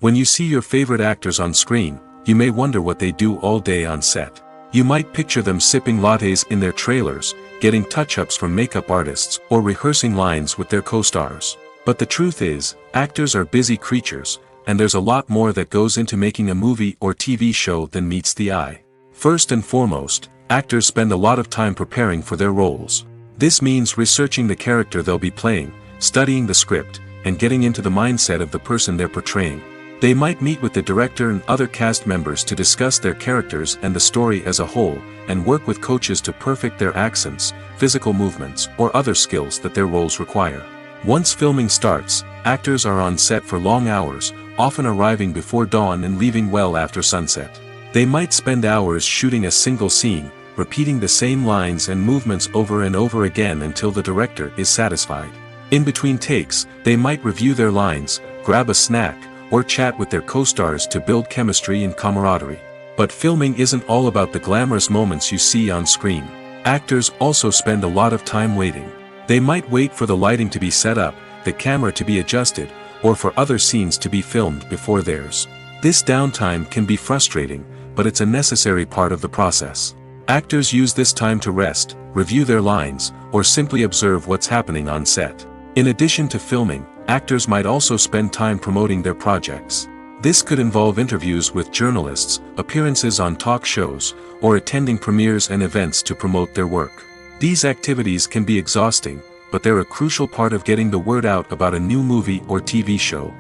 When you see your favorite actors on screen, you may wonder what they do all day on set. You might picture them sipping lattes in their trailers, getting touch-ups from makeup artists, or rehearsing lines with their co-stars. But the truth is, actors are busy creatures, and there's a lot more that goes into making a movie or TV show than meets the eye. First and foremost, actors spend a lot of time preparing for their roles. This means researching the character they'll be playing, studying the script, and getting into the mindset of the person they're portraying. They might meet with the director and other cast members to discuss their characters and the story as a whole, and work with coaches to perfect their accents, physical movements, or other skills that their roles require. Once filming starts, actors are on set for long hours, often arriving before dawn and leaving well after sunset. They might spend hours shooting a single scene, repeating the same lines and movements over and over again until the director is satisfied. In between takes, they might review their lines, grab a snack, or chat with their co-stars to build chemistry and camaraderie. But filming isn't all about the glamorous moments you see on screen. Actors also spend a lot of time waiting. They might wait for the lighting to be set up, the camera to be adjusted, or for other scenes to be filmed before theirs. This downtime can be frustrating, but it's a necessary part of the process. Actors use this time to rest, review their lines, or simply observe what's happening on set. In addition to filming, actors might also spend time promoting their projects. This could involve interviews with journalists, appearances on talk shows, or attending premieres and events to promote their work. These activities can be exhausting, but they're a crucial part of getting the word out about a new movie or TV show.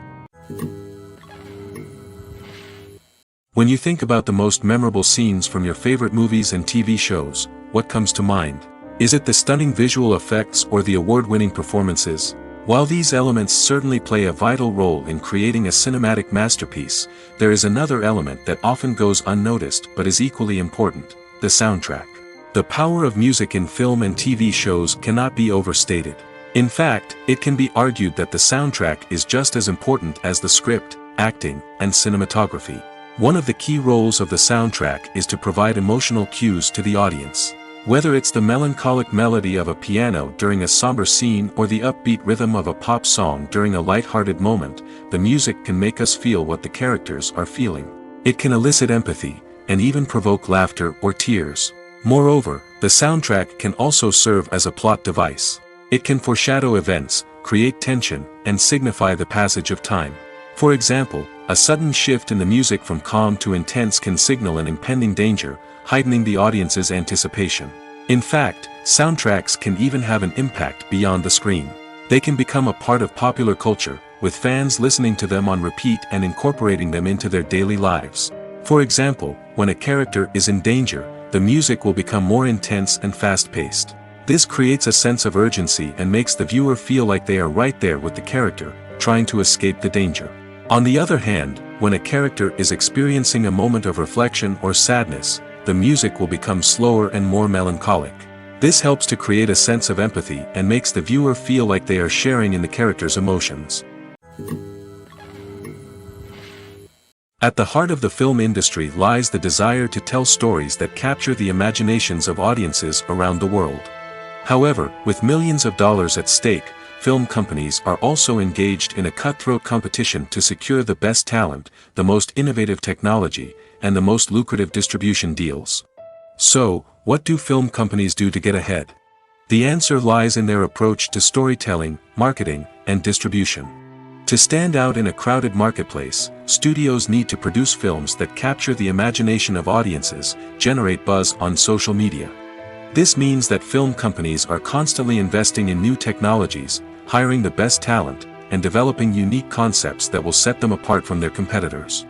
When you think about the most memorable scenes from your favorite movies and TV shows, what comes to mind? Is it the stunning visual effects or the award-winning performances? While these elements certainly play a vital role in creating a cinematic masterpiece, there is another element that often goes unnoticed but is equally important: the soundtrack. The power of music in film and TV shows cannot be overstated. In fact, it can be argued that the soundtrack is just as important as the script, acting, and cinematography. One of the key roles of the soundtrack is to provide emotional cues to the audience. Whether it's the melancholic melody of a piano during a somber scene or the upbeat rhythm of a pop song during a light-hearted moment, the music can make us feel what the characters are feeling. It can elicit empathy, and even provoke laughter or tears. Moreover, the soundtrack can also serve as a plot device. It can foreshadow events, create tension, and signify the passage of time. For example, a sudden shift in the music from calm to intense can signal an impending danger, heightening the audience's anticipation. In fact, soundtracks can even have an impact beyond the screen. They can become a part of popular culture, with fans listening to them on repeat and incorporating them into their daily lives. For example, when a character is in danger, the music will become more intense and fast-paced. This creates a sense of urgency and makes the viewer feel like they are right there with the character, trying to escape the danger. On the other hand, when a character is experiencing a moment of reflection or sadness, the music will become slower and more melancholic. This helps to create a sense of empathy and makes the viewer feel like they are sharing in the character's emotions. At the heart of the film industry lies the desire to tell stories that capture the imaginations of audiences around the world. However, with millions of dollars at stake, film companies are also engaged in a cutthroat competition to secure the best talent, the most innovative technology, and the most lucrative distribution deals. So, what do film companies do to get ahead? The answer lies in their approach to storytelling, marketing, and distribution. To stand out in a crowded marketplace, studios need to produce films that capture the imagination of audiences, generate buzz on social media. This means that film companies are constantly investing in new technologies, hiring the best talent, and developing unique concepts that will set them apart from their competitors.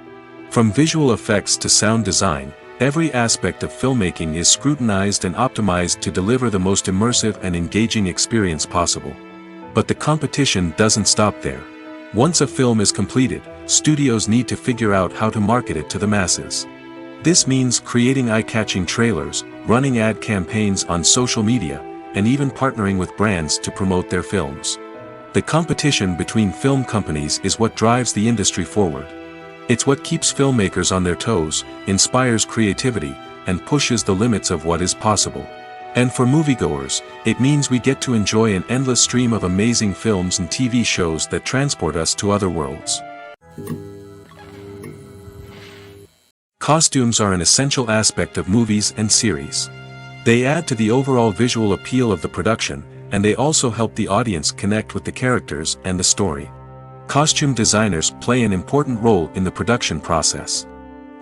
From visual effects to sound design, every aspect of filmmaking is scrutinized and optimized to deliver the most immersive and engaging experience possible. But the competition doesn't stop there. Once a film is completed, studios need to figure out how to market it to the masses. This means creating eye-catching trailers, running ad campaigns on social media, and even partnering with brands to promote their films. The competition between film companies is what drives the industry forward. It's what keeps filmmakers on their toes, inspires creativity, and pushes the limits of what is possible. And for moviegoers, it means we get to enjoy an endless stream of amazing films and TV shows that transport us to other worlds. Costumes are an essential aspect of movies and series. They add to the overall visual appeal of the production, and they also help the audience connect with the characters and the story. Costume designers play an important role in the production process.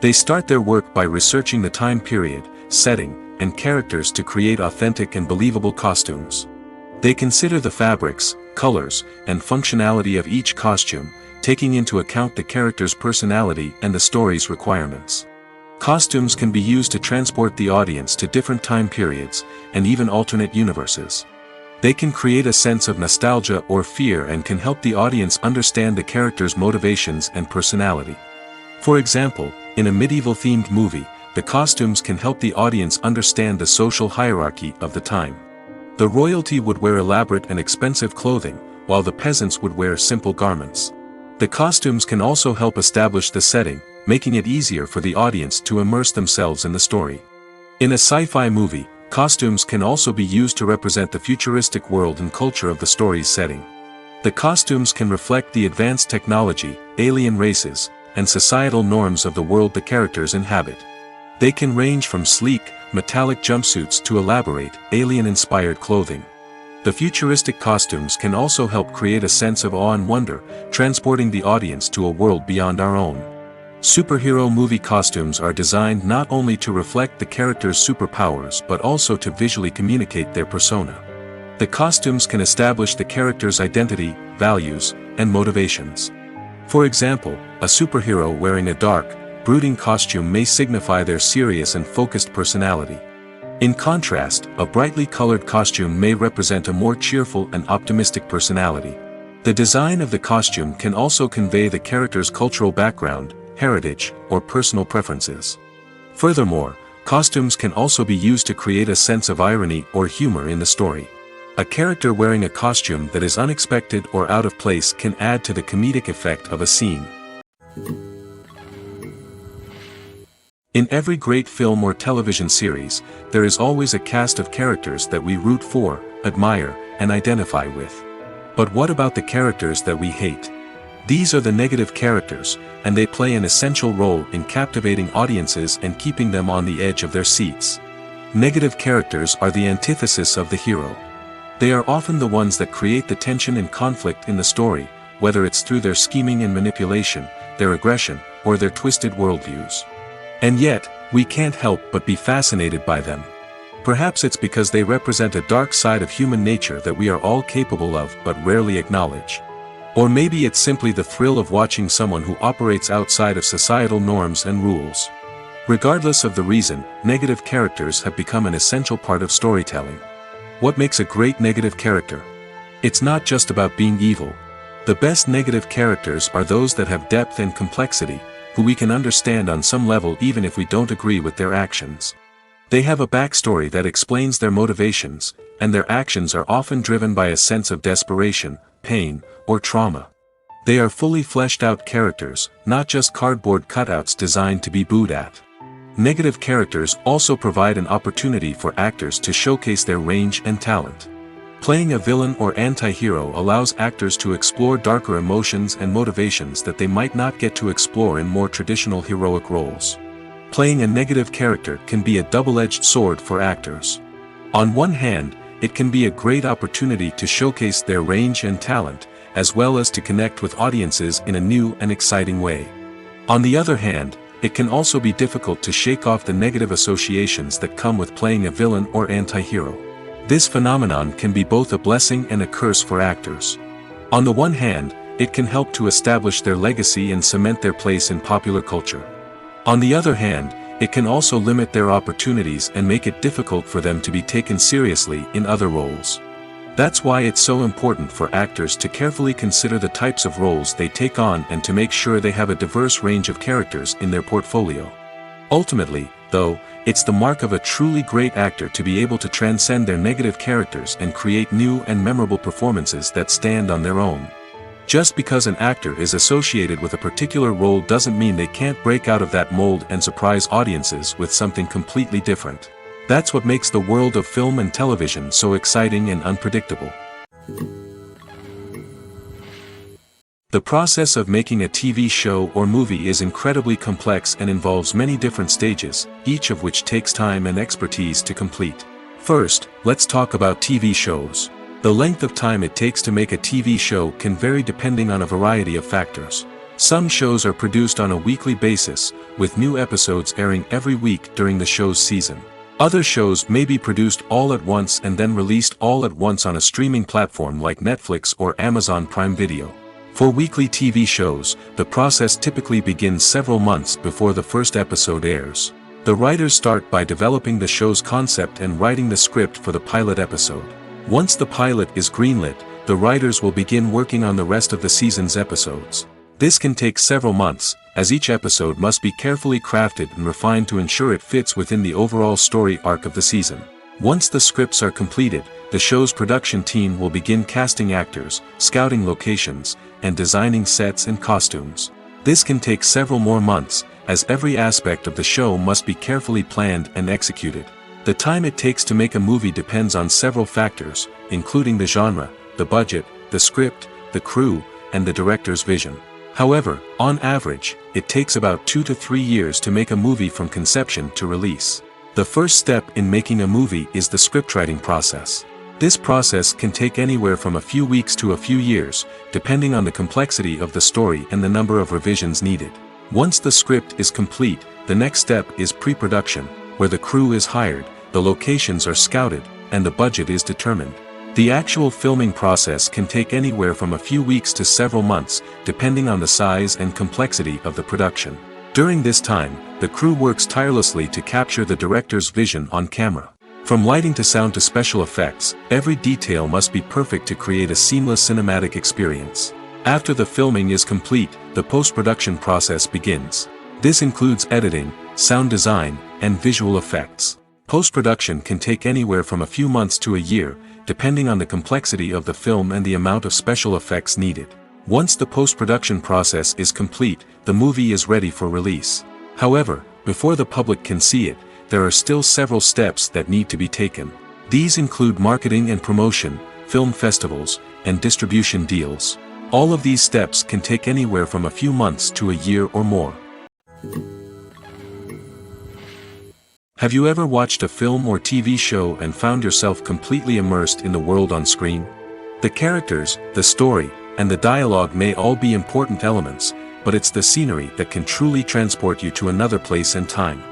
They start their work by researching the time period, setting, and characters to create authentic and believable costumes. They consider the fabrics, colors, and functionality of each costume, taking into account the character's personality and the story's requirements. Costumes can be used to transport the audience to different time periods, and even alternate universes. They can create a sense of nostalgia or fear and can help the audience understand the character's motivations and personality. For example, in a medieval-themed movie, the costumes can help the audience understand the social hierarchy of the time. The royalty would wear elaborate and expensive clothing, while the peasants would wear simple garments. The costumes can also help establish the setting, making it easier for the audience to immerse themselves in the story. In a sci-fi movie, costumes can also be used to represent the futuristic world and culture of the story's setting. The costumes can reflect the advanced technology, alien races, and societal norms of the world the characters inhabit. They can range from sleek, metallic jumpsuits to elaborate, alien-inspired clothing. The futuristic costumes can also help create a sense of awe and wonder, transporting the audience to a world beyond our own. Superhero movie costumes are designed not only to reflect the character's superpowers but also to visually communicate their persona. The costumes can establish the character's identity, values, and motivations. For example, a superhero wearing a dark, brooding costume may signify their serious and focused personality. In contrast, a brightly colored costume may represent a more cheerful and optimistic personality. The design of the costume can also convey the character's cultural background, heritage, or personal preferences. Furthermore, costumes can also be used to create a sense of irony or humor in the story. A character wearing a costume that is unexpected or out of place can add to the comedic effect of a scene. In every great film or television series, there is always a cast of characters that we root for, admire, and identify with. But what about the characters that we hate? These are the negative characters, and they play an essential role in captivating audiences and keeping them on the edge of their seats. Negative characters are the antithesis of the hero. They are often the ones that create the tension and conflict in the story, whether it's through their scheming and manipulation, their aggression, or their twisted worldviews. And yet, we can't help but be fascinated by them. Perhaps it's because they represent a dark side of human nature that we are all capable of but rarely acknowledge. Or maybe it's simply the thrill of watching someone who operates outside of societal norms and rules. Regardless of the reason, negative characters have become an essential part of storytelling. What makes a great negative character? It's not just about being evil. The best negative characters are those that have depth and complexity, who we can understand on some level even if we don't agree with their actions. They have a backstory that explains their motivations, and their actions are often driven by a sense of desperation, pain, or trauma. They are fully fleshed out characters, not just cardboard cutouts designed to be booed at. Negative characters also provide an opportunity for actors to showcase their range and talent. Playing a villain or anti-hero allows actors to explore darker emotions and motivations that they might not get to explore in more traditional heroic roles. Playing a negative character can be a double-edged sword for actors. On one hand, it can be a great opportunity to showcase their range and talent, as well as to connect with audiences in a new and exciting way. On the other hand, it can also be difficult to shake off the negative associations that come with playing a villain or anti-hero. This phenomenon can be both a blessing and a curse for actors. On the one hand, it can help to establish their legacy and cement their place in popular culture. On the other hand, it can also limit their opportunities and make it difficult for them to be taken seriously in other roles. That's why it's so important for actors to carefully consider the types of roles they take on and to make sure they have a diverse range of characters in their portfolio. Ultimately, though, it's the mark of a truly great actor to be able to transcend their negative characters and create new and memorable performances that stand on their own. Just because an actor is associated with a particular role doesn't mean they can't break out of that mold and surprise audiences with something completely different. That's what makes the world of film and television so exciting and unpredictable. The process of making a TV show or movie is incredibly complex and involves many different stages, each of which takes time and expertise to complete. First, let's talk about TV shows. The length of time it takes to make a TV show can vary depending on a variety of factors. Some shows are produced on a weekly basis, with new episodes airing every week during the show's season. Other shows may be produced all at once and then released all at once on a streaming platform like Netflix or Amazon Prime Video. For weekly TV shows, the process typically begins several months before the first episode airs. The writers start by developing the show's concept and writing the script for the pilot episode. Once the pilot is greenlit, the writers will begin working on the rest of the season's episodes. This can take several months, as each episode must be carefully crafted and refined to ensure it fits within the overall story arc of the season. Once the scripts are completed, the show's production team will begin casting actors, scouting locations, and designing sets and costumes. This can take several more months, as every aspect of the show must be carefully planned and executed. The time it takes to make a movie depends on several factors, including the genre, the budget, the script, the crew, and the director's vision. However, on average, it takes about 2 to 3 years to make a movie from conception to release. The first step in making a movie is the scriptwriting process. This process can take anywhere from a few weeks to a few years, depending on the complexity of the story and the number of revisions needed. Once the script is complete, the next step is pre-production, where the crew is hired, the locations are scouted, and the budget is determined. The actual filming process can take anywhere from a few weeks to several months, depending on the size and complexity of the production. During this time, the crew works tirelessly to capture the director's vision on camera. From lighting to sound to special effects, every detail must be perfect to create a seamless cinematic experience. After the filming is complete, the post-production process begins. This includes editing, sound design, and visual effects. Post-production can take anywhere from a few months to a year, depending on the complexity of the film and the amount of special effects needed. Once the post-production process is complete, the movie is ready for release. However, before the public can see it, there are still several steps that need to be taken. These include marketing and promotion, film festivals, and distribution deals. All of these steps can take anywhere from a few months to a year or more. Have you ever watched a film or TV show and found yourself completely immersed in the world on screen? The characters, the story, and the dialogue may all be important elements, but it's the scenery that can truly transport you to another place and time.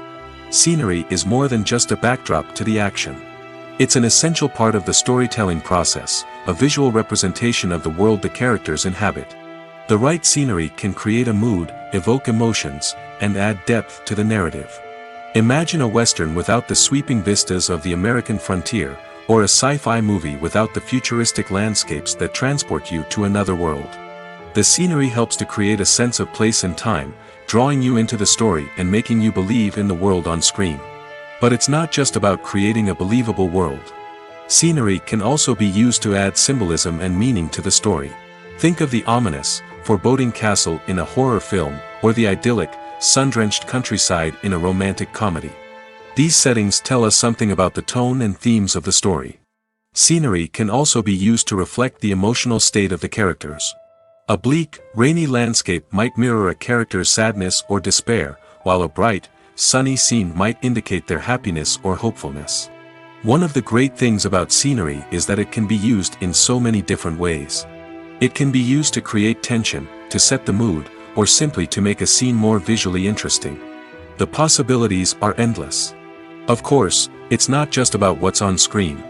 Scenery is more than just a backdrop to the action. It's an essential part of the storytelling process, a visual representation of the world the characters inhabit. The right scenery can create a mood, evoke emotions, and add depth to the narrative. Imagine a Western without the sweeping vistas of the American frontier, or a sci-fi movie without the futuristic landscapes that transport you to another world. The scenery helps to create a sense of place and time, drawing you into the story and making you believe in the world on screen. But it's not just about creating a believable world. Scenery can also be used to add symbolism and meaning to the story. Think of the ominous, foreboding castle in a horror film, or the idyllic, sun-drenched countryside in a romantic comedy. These settings tell us something about the tone and themes of the story. Scenery can also be used to reflect the emotional state of the characters. A bleak, rainy landscape might mirror a character's sadness or despair, while a bright, sunny scene might indicate their happiness or hopefulness. One of the great things about scenery is that it can be used in so many different ways. It can be used to create tension, to set the mood, or simply to make a scene more visually interesting. The possibilities are endless. Of course, it's not just about what's on screen.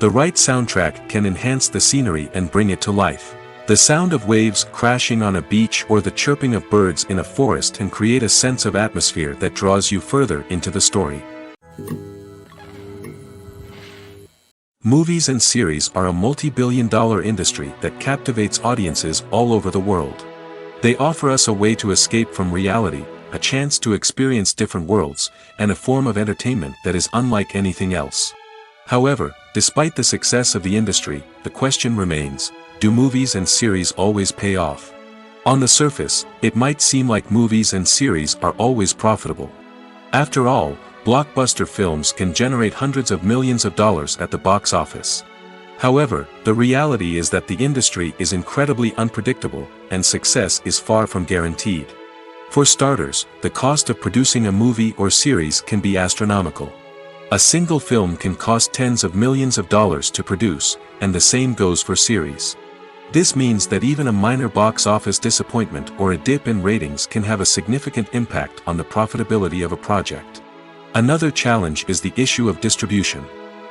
The right soundtrack can enhance the scenery and bring it to life. The sound of waves crashing on a beach or the chirping of birds in a forest can create a sense of atmosphere that draws you further into the story. Movies and series are a multi-billion-dollar industry that captivates audiences all over the world. They offer us a way to escape from reality, a chance to experience different worlds, and a form of entertainment that is unlike anything else. However, despite the success of the industry, the question remains, do movies and series always pay off? On the surface, it might seem like movies and series are always profitable. After all, blockbuster films can generate hundreds of millions of dollars at the box office. However, the reality is that the industry is incredibly unpredictable, and success is far from guaranteed. For starters, the cost of producing a movie or series can be astronomical. A single film can cost tens of millions of dollars to produce, and the same goes for series. This means that even a minor box office disappointment or a dip in ratings can have a significant impact on the profitability of a project. Another challenge is the issue of distribution.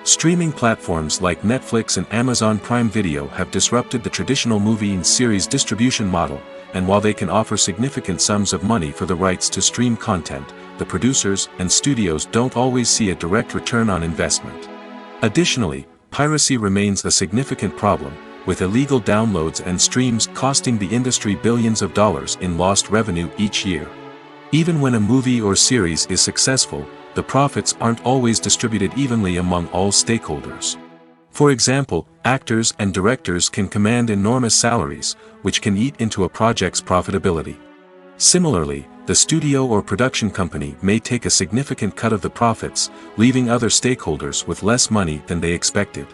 Streaming platforms like Netflix and Amazon Prime Video have disrupted the traditional movie and series distribution model, and while they can offer significant sums of money for the rights to stream content, the producers and studios don't always see a direct return on investment. Additionally, piracy remains a significant problem, with illegal downloads and streams costing the industry billions of dollars in lost revenue each year. Even when a movie or series is successful, the profits aren't always distributed evenly among all stakeholders. For example, actors and directors can command enormous salaries, which can eat into a project's profitability. Similarly, the studio or production company may take a significant cut of the profits, leaving other stakeholders with less money than they expected.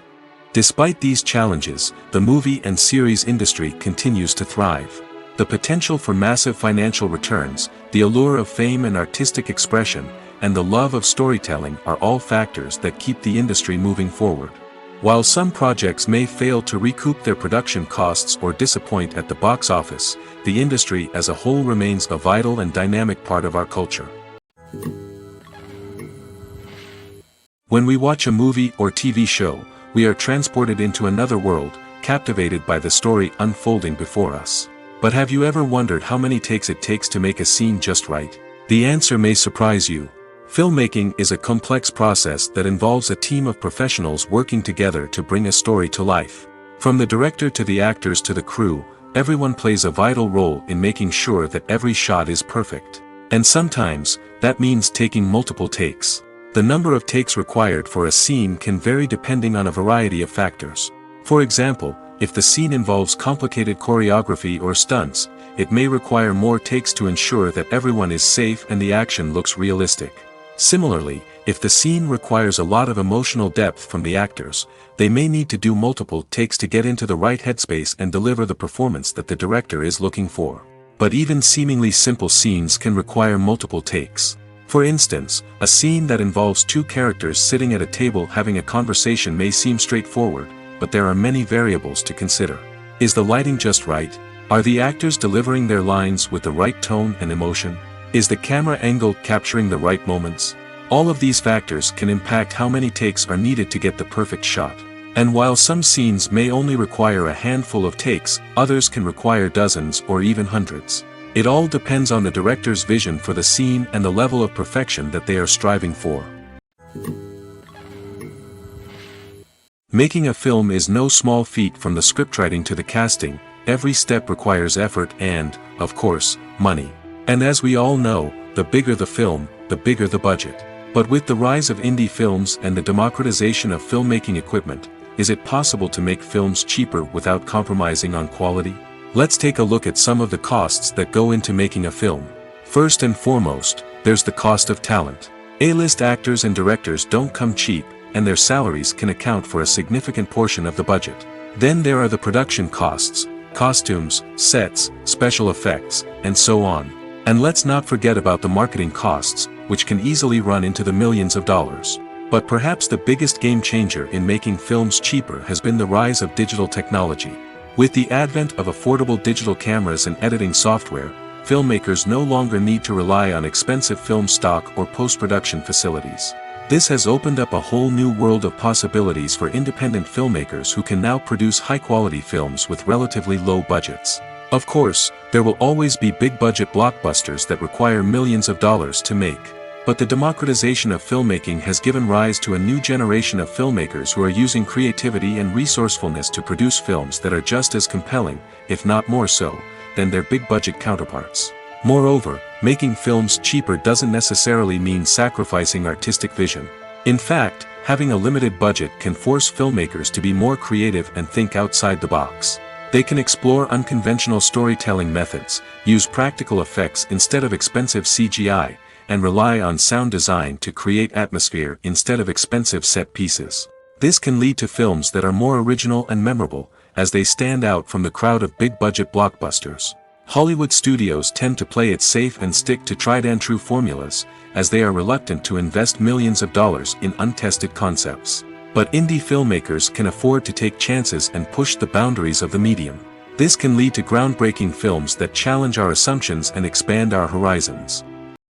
Despite these challenges, the movie and series industry continues to thrive. The potential for massive financial returns, the allure of fame and artistic expression, and the love of storytelling are all factors that keep the industry moving forward. While some projects may fail to recoup their production costs or disappoint at the box office, the industry as a whole remains a vital and dynamic part of our culture. When we watch a movie or TV show, we are transported into another world, captivated by the story unfolding before us. But have you ever wondered how many takes it takes to make a scene just right? The answer may surprise you. Filmmaking is a complex process that involves a team of professionals working together to bring a story to life. From the director to the actors to the crew, everyone plays a vital role in making sure that every shot is perfect. And sometimes, that means taking multiple takes. The number of takes required for a scene can vary depending on a variety of factors. For example, if the scene involves complicated choreography or stunts, it may require more takes to ensure that everyone is safe and the action looks realistic. Similarly, if the scene requires a lot of emotional depth from the actors, they may need to do multiple takes to get into the right headspace and deliver the performance that the director is looking for. But even seemingly simple scenes can require multiple takes. For instance, a scene that involves two characters sitting at a table having a conversation may seem straightforward, but there are many variables to consider. Is the lighting just right? Are the actors delivering their lines with the right tone and emotion? Is the camera angle capturing the right moments? All of these factors can impact how many takes are needed to get the perfect shot. And while some scenes may only require a handful of takes, others can require dozens or even hundreds. It all depends on the director's vision for the scene and the level of perfection that they are striving for. Making a film is no small feat. From the scriptwriting to the casting, every step requires effort and, of course, money. And as we all know, the bigger the film, the bigger the budget. But with the rise of indie films and the democratization of filmmaking equipment, is it possible to make films cheaper without compromising on quality? Let's take a look at some of the costs that go into making a film. First and foremost, there's the cost of talent. A-list actors and directors don't come cheap, and their salaries can account for a significant portion of the budget. Then there are the production costs, costumes, sets, special effects, and so on. And let's not forget about the marketing costs, which can easily run into the millions of dollars. But perhaps the biggest game changer in making films cheaper has been the rise of digital technology. With the advent of affordable digital cameras and editing software, filmmakers no longer need to rely on expensive film stock or post-production facilities. This has opened up a whole new world of possibilities for independent filmmakers who can now produce high-quality films with relatively low budgets. Of course, there will always be big-budget blockbusters that require millions of dollars to make. But the democratization of filmmaking has given rise to a new generation of filmmakers who are using creativity and resourcefulness to produce films that are just as compelling, if not more so, than their big-budget counterparts. Moreover, making films cheaper doesn't necessarily mean sacrificing artistic vision. In fact, having a limited budget can force filmmakers to be more creative and think outside the box. They can explore unconventional storytelling methods, use practical effects instead of expensive CGI, and rely on sound design to create atmosphere instead of expensive set pieces. This can lead to films that are more original and memorable, as they stand out from the crowd of big-budget blockbusters. Hollywood studios tend to play it safe and stick to tried-and-true formulas, as they are reluctant to invest millions of dollars in untested concepts. But indie filmmakers can afford to take chances and push the boundaries of the medium. This can lead to groundbreaking films that challenge our assumptions and expand our horizons.